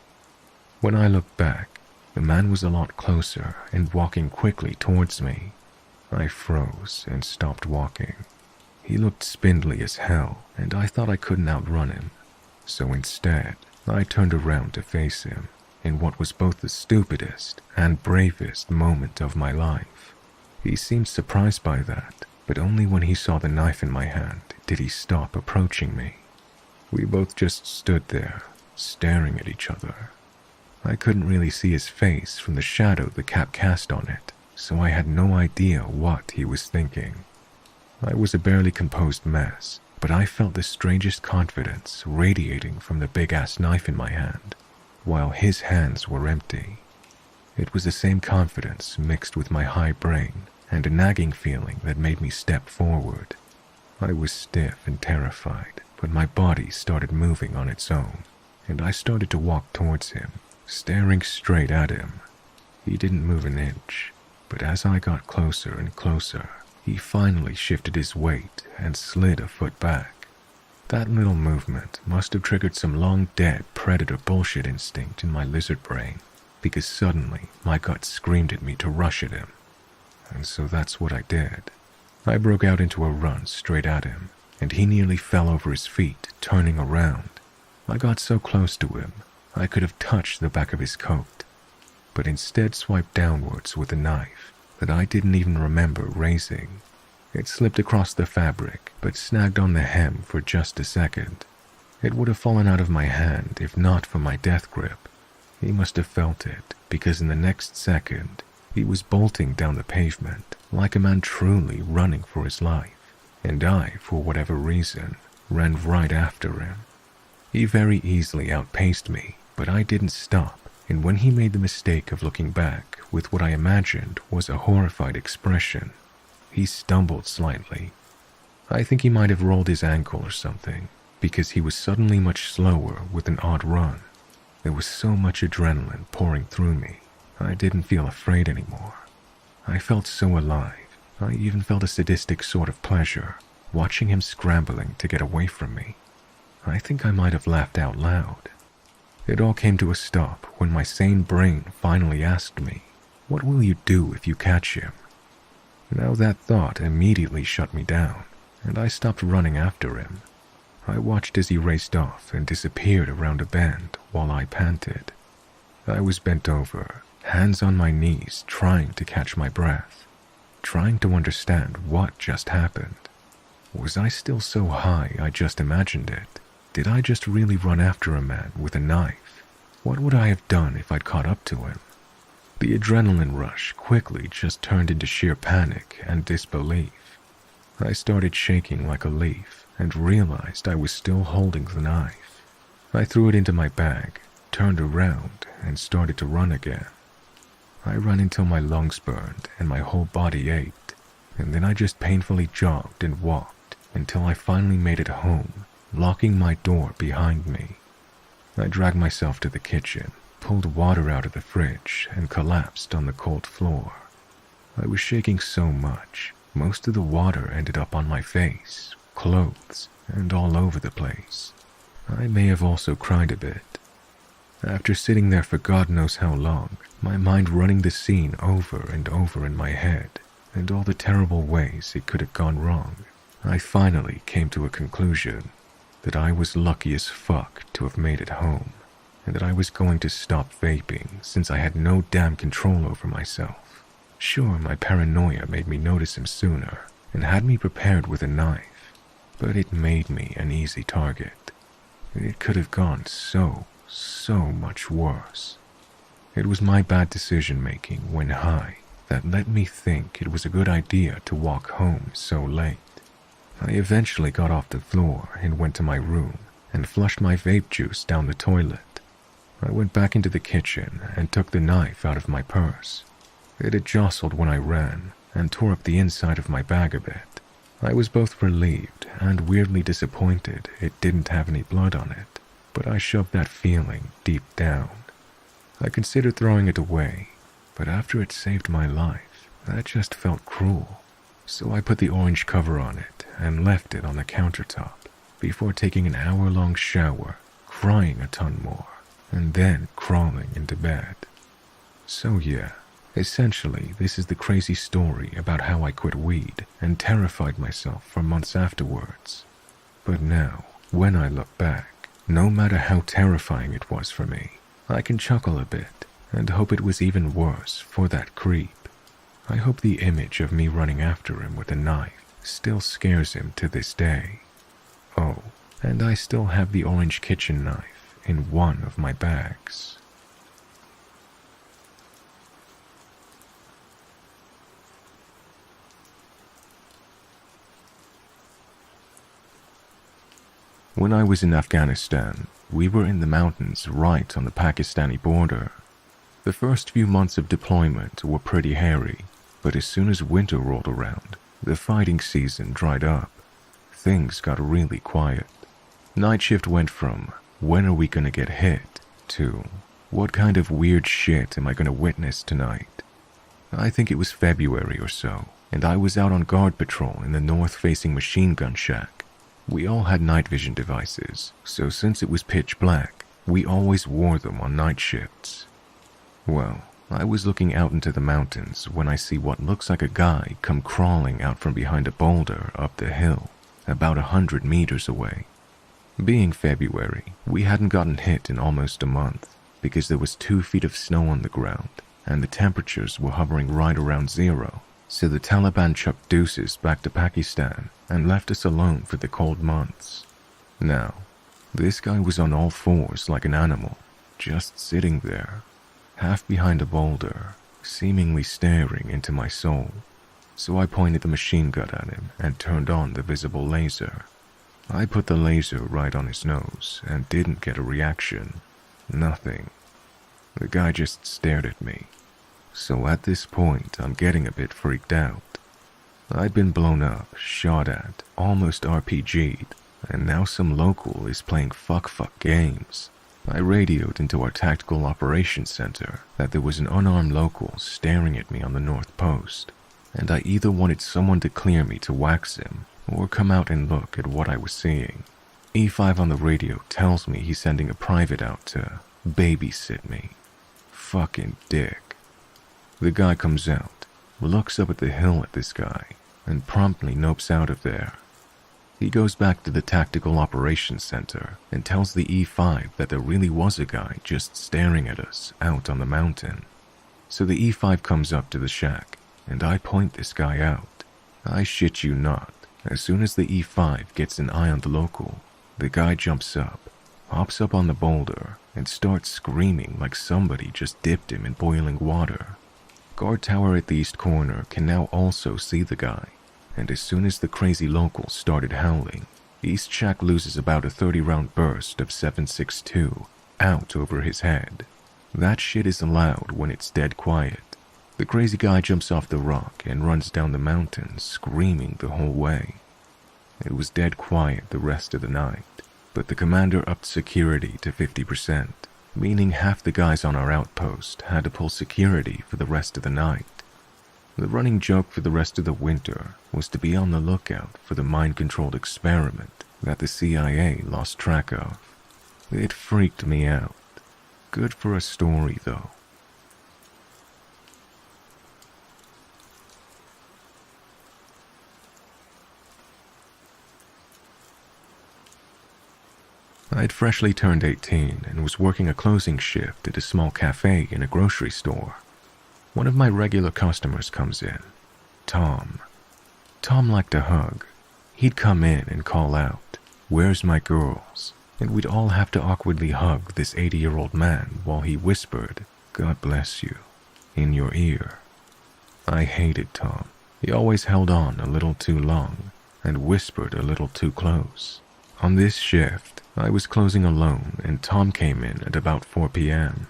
When I looked back, the man was a lot closer and walking quickly towards me. I froze and stopped walking. He looked spindly as hell, and I thought I couldn't outrun him. So instead, I turned around to face him in what was both the stupidest and bravest moment of my life. He seemed surprised by that, but only when he saw the knife in my hand did he stop approaching me. We both just stood there, staring at each other. I couldn't really see his face from the shadow the cap cast on it, so I had no idea what he was thinking. I was a barely composed mess, but I felt the strangest confidence radiating from the big-ass knife in my hand, while his hands were empty. It was the same confidence mixed with my high brain and a nagging feeling that made me step forward. I was stiff and terrified, but my body started moving on its own, and I started to walk towards him, staring straight at him. He didn't move an inch, but as I got closer and closer, he finally shifted his weight and slid a foot back. That little movement must have triggered some long-dead predator bullshit instinct in my lizard brain, because suddenly my gut screamed at me to rush at him. And so that's what I did. I broke out into a run straight at him, and he nearly fell over his feet, turning around. I got so close to him, I could have touched the back of his coat, but instead swiped downwards with a knife that I didn't even remember raising. It slipped across the fabric, but snagged on the hem for just a second. It would have fallen out of my hand if not for my death grip. He must have felt it, because in the next second, he was bolting down the pavement like a man truly running for his life, and I, for whatever reason, ran right after him. He very easily outpaced me, but I didn't stop, and when he made the mistake of looking back with what I imagined was a horrified expression, he stumbled slightly. I think he might have rolled his ankle or something, because he was suddenly much slower with an odd run. There was so much adrenaline pouring through me, I didn't feel afraid anymore. I felt so alive, I even felt a sadistic sort of pleasure, watching him scrambling to get away from me. I think I might have laughed out loud. It all came to a stop when my sane brain finally asked me, "What will you do if you catch him?" Now that thought immediately shut me down, and I stopped running after him. I watched as he raced off and disappeared around a bend while I panted. I was bent over, hands on my knees, trying to catch my breath, trying to understand what just happened. Was I still so high I just imagined it? Did I just really run after a man with a knife? What would I have done if I'd caught up to him? The adrenaline rush quickly just turned into sheer panic and disbelief. I started shaking like a leaf and realized I was still holding the knife. I threw it into my bag, turned around, and started to run again. I ran until my lungs burned and my whole body ached, and then I just painfully jogged and walked until I finally made it home, locking my door behind me. I dragged myself to the kitchen, pulled water out of the fridge, and collapsed on the cold floor. I was shaking so much, most of the water ended up on my face, clothes, and all over the place. I may have also cried a bit. After sitting there for God knows how long, my mind running the scene over and over in my head, and all the terrible ways it could have gone wrong, I finally came to a conclusion that I was lucky as fuck to have made it home, and that I was going to stop vaping since I had no damn control over myself. Sure, my paranoia made me notice him sooner, and had me prepared with a knife, but it made me an easy target. It could have gone so much worse. It was my bad decision-making when high that let me think it was a good idea to walk home so late. I eventually got off the floor and went to my room and flushed my vape juice down the toilet. I went back into the kitchen and took the knife out of my purse. It had jostled when I ran and tore up the inside of my bag a bit. I was both relieved and weirdly disappointed it didn't have any blood on it, but I shoved that feeling deep down. I considered throwing it away, but after it saved my life, that just felt cruel. So I put the orange cover on it and left it on the countertop before taking an hour-long shower, crying a ton more, and then crawling into bed. So yeah, essentially this is the crazy story about how I quit weed and terrified myself for months afterwards. But now, when I look back, no matter how terrifying it was for me, I can chuckle a bit and hope it was even worse for that creep. I hope the image of me running after him with a knife still scares him to this day. Oh, and I still have the orange kitchen knife in one of my bags. When I was in Afghanistan, we were in the mountains right on the Pakistani border. The first few months of deployment were pretty hairy, but as soon as winter rolled around, the fighting season dried up. Things got really quiet. Night shift went from, when are we gonna get hit, to, what kind of weird shit am I gonna witness tonight? I think it was February or so, and I was out on guard patrol in the north-facing machine gun shack. We all had night vision devices, so since it was pitch black, we always wore them on night shifts. Well, I was looking out into the mountains when I see what looks like a guy come crawling out from behind a boulder up the hill, about 100 meters away. Being February, we hadn't gotten hit in almost a month because there was 2 feet of snow on the ground and the temperatures were hovering right around zero. So the Taliban chucked deuces back to Pakistan and left us alone for the cold months. Now, this guy was on all fours like an animal, just sitting there, half behind a boulder, seemingly staring into my soul. So I pointed the machine gun at him and turned on the visible laser. I put the laser right on his nose and didn't get a reaction. Nothing. The guy just stared at me. So at this point, I'm getting a bit freaked out. I'd been blown up, shot at, almost RPG'd, and now some local is playing fuck games. I radioed into our tactical operations center that there was an unarmed local staring at me on the north post, and I either wanted someone to clear me to wax him or come out and look at what I was seeing. E5 on the radio tells me he's sending a private out to babysit me. Fucking dick. The guy comes out, looks up at the hill at this guy, and promptly nopes out of there. He goes back to the Tactical Operations Center and tells the E5 that there really was a guy just staring at us out on the mountain. So the E5 comes up to the shack, and I point this guy out. I shit you not, as soon as the E5 gets an eye on the local, the guy jumps up, hops up on the boulder, and starts screaming like somebody just dipped him in boiling water. Guard tower at the east corner can now also see the guy, and as soon as the crazy local started howling, East Shack loses about a 30-round burst of 7.62 out over his head. That shit is allowed when it's dead quiet. The crazy guy jumps off the rock and runs down the mountain screaming the whole way. It was dead quiet the rest of the night, but the commander upped security to 50%. Meaning half the guys on our outpost had to pull security for the rest of the night. The running joke for the rest of the winter was to be on the lookout for the mind-controlled experiment that the CIA lost track of. It freaked me out. Good for a story, though. I'd freshly turned 18 and was working a closing shift at a small cafe in a grocery store. One of my regular customers comes in, Tom. Tom liked to hug. He'd come in and call out, "Where's my girls?" And we'd all have to awkwardly hug this 80-year-old man while he whispered, "God bless you," in your ear. I hated Tom. He always held on a little too long and whispered a little too close. On this shift, I was closing alone and Tom came in at about 4 p.m.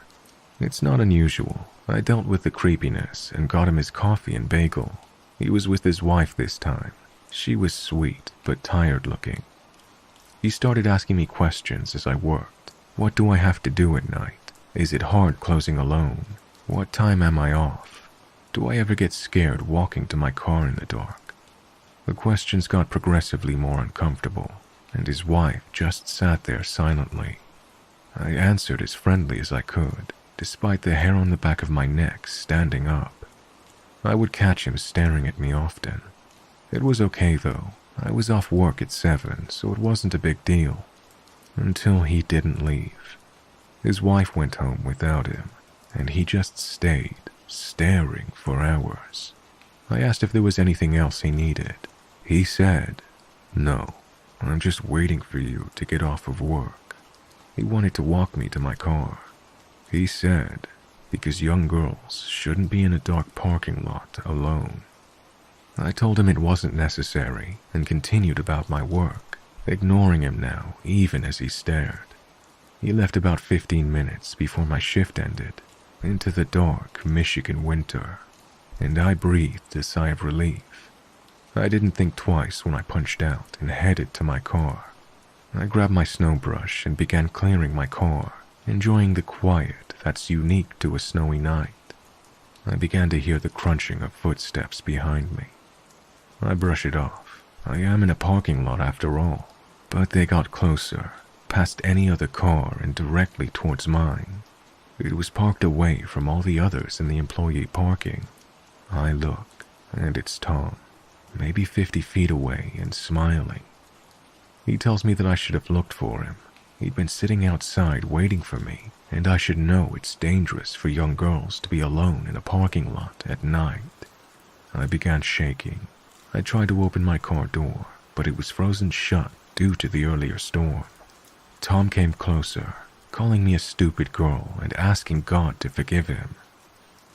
It's not unusual. I dealt with the creepiness and got him his coffee and bagel. He was with his wife this time. She was sweet but tired looking. He started asking me questions as I worked. What do I have to do at night? Is it hard closing alone? What time am I off? Do I ever get scared walking to my car in the dark? The questions got progressively more uncomfortable, and his wife just sat there silently. I answered as friendly as I could, despite the hair on the back of my neck standing up. I would catch him staring at me often. It was okay though. I was off work at 7, so it wasn't a big deal. Until he didn't leave. His wife went home without him, and he just stayed, staring for hours. I asked if there was anything else he needed. He said, "No, I'm just waiting for you to get off of work." He wanted to walk me to my car. He said, because young girls shouldn't be in a dark parking lot alone. I told him it wasn't necessary and continued about my work, ignoring him now even as he stared. He left about 15 minutes before my shift ended, into the dark Michigan winter, and I breathed a sigh of relief. I didn't think twice when I punched out and headed to my car. I grabbed my snow brush and began clearing my car, enjoying the quiet that's unique to a snowy night. I began to hear the crunching of footsteps behind me. I brush it off. I am in a parking lot after all, but they got closer, past any other car and directly towards mine. It was parked away from all the others in the employee parking. I look, and it's Tom, maybe 50 feet away and smiling. He tells me that I should have looked for him. He'd been sitting outside waiting for me, and I should know it's dangerous for young girls to be alone in a parking lot at night. I began shaking. I tried to open my car door, but it was frozen shut due to the earlier storm. Tom came closer, calling me a stupid girl and asking God to forgive him.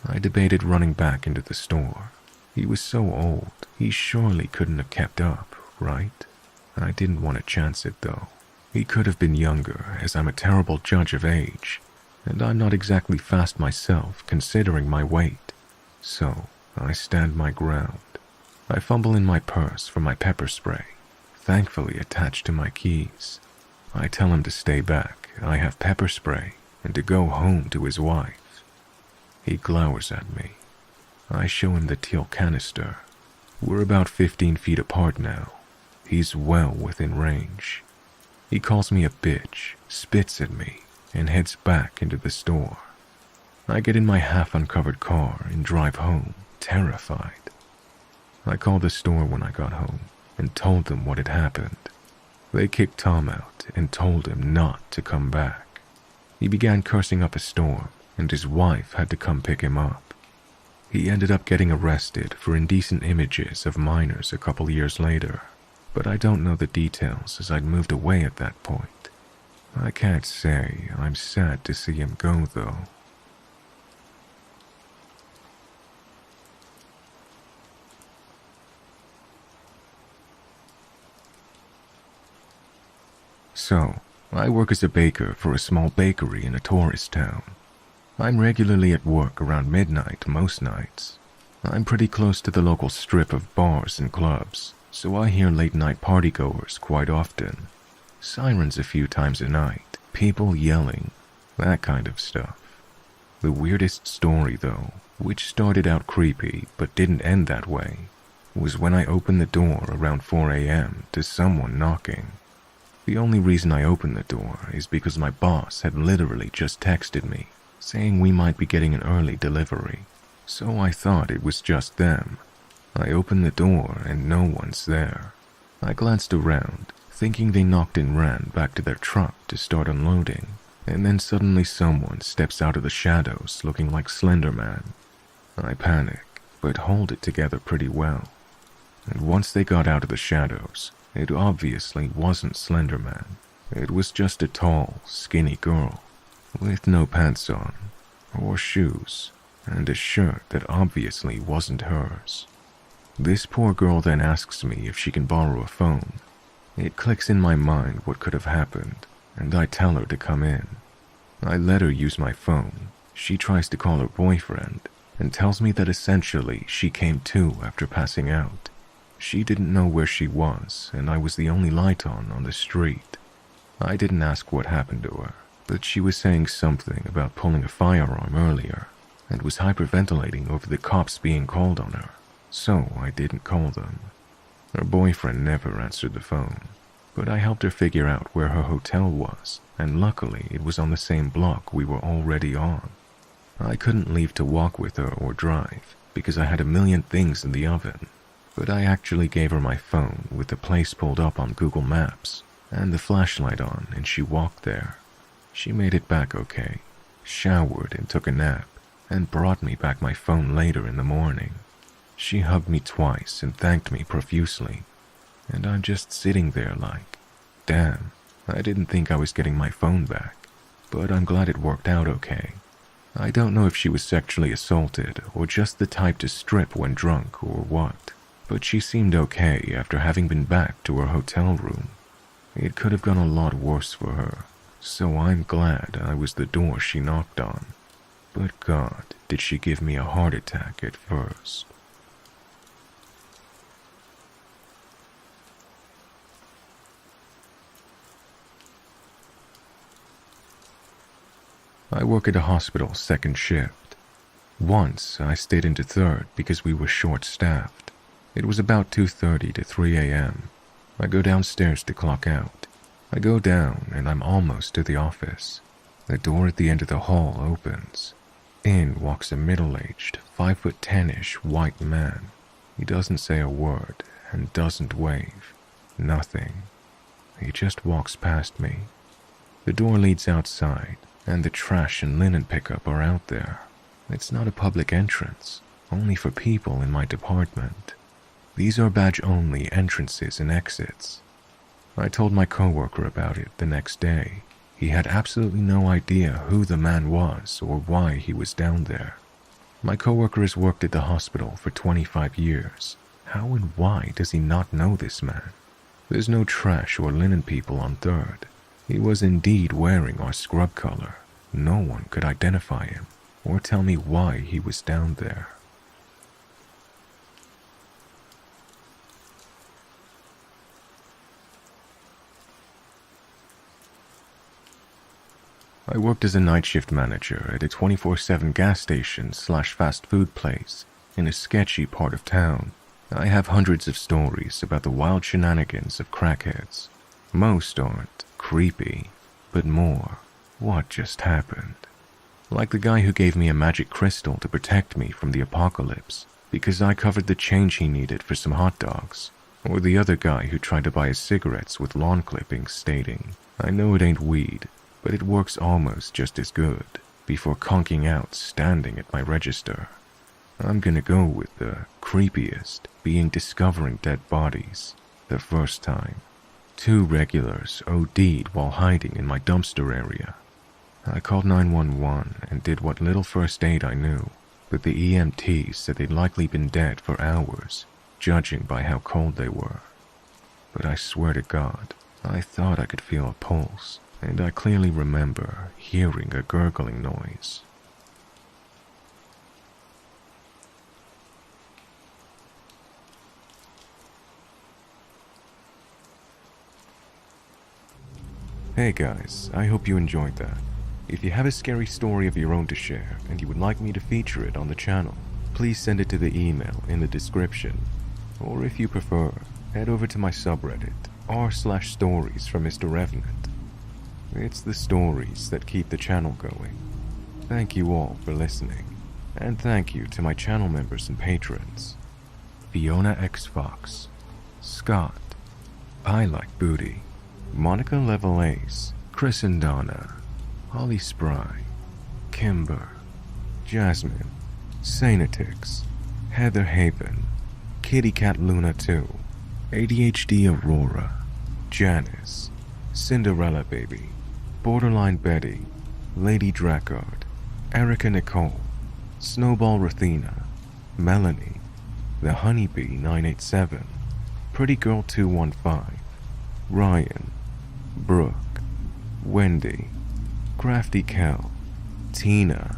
I debated running back into the store. He was so old, he surely couldn't have kept up, right? I didn't want to chance it though. He could have been younger, as I'm a terrible judge of age, and I'm not exactly fast myself considering my weight. So, I stand my ground. I fumble in my purse for my pepper spray, thankfully attached to my keys. I tell him to stay back, I have pepper spray, and to go home to his wife. He glowers at me. I show him the teal canister. We're about 15 feet apart now. He's well within range. He calls me a bitch, spits at me, and heads back into the store. I get in my half-uncovered car and drive home, terrified. I called the store when I got home and told them what had happened. They kicked Tom out and told him not to come back. He began cursing up a storm, and his wife had to come pick him up. He ended up getting arrested for indecent images of minors a couple years later, but I don't know the details as I'd moved away at that point. I can't say I'm sad to see him go though. So, I work as a baker for a small bakery in a tourist town. I'm regularly at work around midnight most nights. I'm pretty close to the local strip of bars and clubs, so I hear late-night partygoers quite often. Sirens a few times a night, people yelling, that kind of stuff. The weirdest story, though, which started out creepy but didn't end that way, was when I opened the door around 4 a.m. to someone knocking. The only reason I opened the door is because my boss had literally just texted me, saying we might be getting an early delivery, so I thought it was just them. I opened the door and no one's there. I glanced around, thinking they knocked and ran back to their truck to start unloading, and then suddenly someone steps out of the shadows looking like Slender Man. I panic, but hold it together pretty well. And once they got out of the shadows, it obviously wasn't Slender Man. It was just a tall, skinny girl, with no pants on, or shoes, and a shirt that obviously wasn't hers. This poor girl then asks me if she can borrow a phone. It clicks in my mind what could have happened, and I tell her to come in. I let her use my phone. She tries to call her boyfriend, and tells me that essentially she came to after passing out. She didn't know where she was, and I was the only light on the street. I didn't ask what happened to her. but she was saying something about pulling a firearm earlier and was hyperventilating over the cops being called on her, so I didn't call them. Her boyfriend never answered the phone, but I helped her figure out where her hotel was, and luckily it was on the same block we were already on. I couldn't leave to walk with her or drive because I had a million things in the oven, but I actually gave her my phone with the place pulled up on Google Maps and the flashlight on, and she walked there. She made it back okay, showered and took a nap, and brought me back my phone later in the morning. She hugged me twice and thanked me profusely, and I'm just sitting there like, damn, I didn't think I was getting my phone back, but I'm glad it worked out okay. I don't know if she was sexually assaulted or just the type to strip when drunk or what, but she seemed okay after having been back to her hotel room. It could have gone a lot worse for her, so I'm glad I was the door she knocked on. But God, did she give me a heart attack at first. I work at a hospital second shift. Once, I stayed into third because we were short-staffed. It was about 2:30 to 3 a.m. I go downstairs to clock out. I go down and I'm almost to the office. The door at the end of the hall opens. In walks a middle-aged, 5'10"-ish white man. He doesn't say a word and doesn't wave. Nothing. He just walks past me. The door leads outside, and the trash and linen pickup are out there. It's not a public entrance, only for people in my department. These are badge-only entrances and exits. I told my coworker about it the next day. He had absolutely no idea who the man was or why he was down there. My coworker has worked at the hospital for 25 years. How and why does he not know this man? There's no trash or linen people on third. He was indeed wearing our scrub color. No one could identify him or tell me why he was down there. I worked as a night shift manager at a 24/7 gas station / fast food place in a sketchy part of town. I have hundreds of stories about the wild shenanigans of crackheads. Most aren't creepy, but more, what just happened? Like the guy who gave me a magic crystal to protect me from the apocalypse because I covered the change he needed for some hot dogs. Or the other guy who tried to buy his cigarettes with lawn clippings stating, I know it ain't weed, but it works almost just as good, before conking out standing at my register. I'm gonna go with the creepiest being discovering dead bodies the first time. 2 regulars OD'd while hiding in my dumpster area. I called 911 and did what little first aid I knew, but the EMTs said they'd likely been dead for hours, judging by how cold they were. But I swear to God, I thought I could feel a pulse, and I clearly remember hearing a gurgling noise. Hey guys, I hope you enjoyed that. If you have a scary story of your own to share and you would like me to feature it on the channel, please send it to the email in the description. Or if you prefer, head over to my subreddit, r/stories from Mr. Revenant. It's the stories that keep the channel going. Thank you all for listening, and thank you to my channel members and patrons. Fiona X Fox, Scott, I Like Booty, Monica Level Ace, Chris and Donna, Holly Spry, Kimber, Jasmine, Sanatix, Heather Haven, Kitty Cat Luna 2, ADHD Aurora, Janice, Cinderella Baby, Borderline Betty, Lady Dracard, Erica Nicole, Snowball Rathina, Melanie, The Honeybee 987, Pretty Girl 215, Ryan, Brooke, Wendy, Crafty Kel, Tina,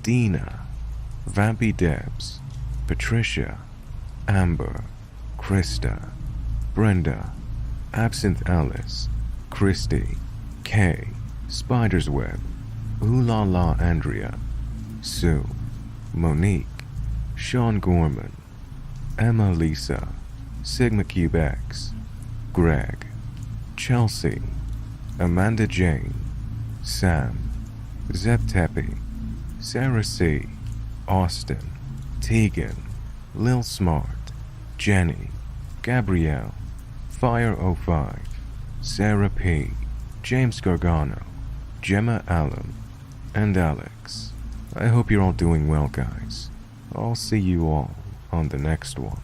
Dina, Vampy Debs, Patricia, Amber, Krista, Brenda, Absinthe Alice, Christy, Kay, Spider's Web, Ooh La La Andrea, Sue, Monique, Sean Gorman, Emma Lisa, Sigma Cube X, Greg, Chelsea, Amanda Jane, Sam, Zep Tepe, Sarah C, Austin, Tegan, Lil Smart, Jenny, Gabrielle, Fire.5, Sarah P, James Gargano, Gemma Allen, and Alex. I hope you're all doing well, guys. I'll see you all on the next one.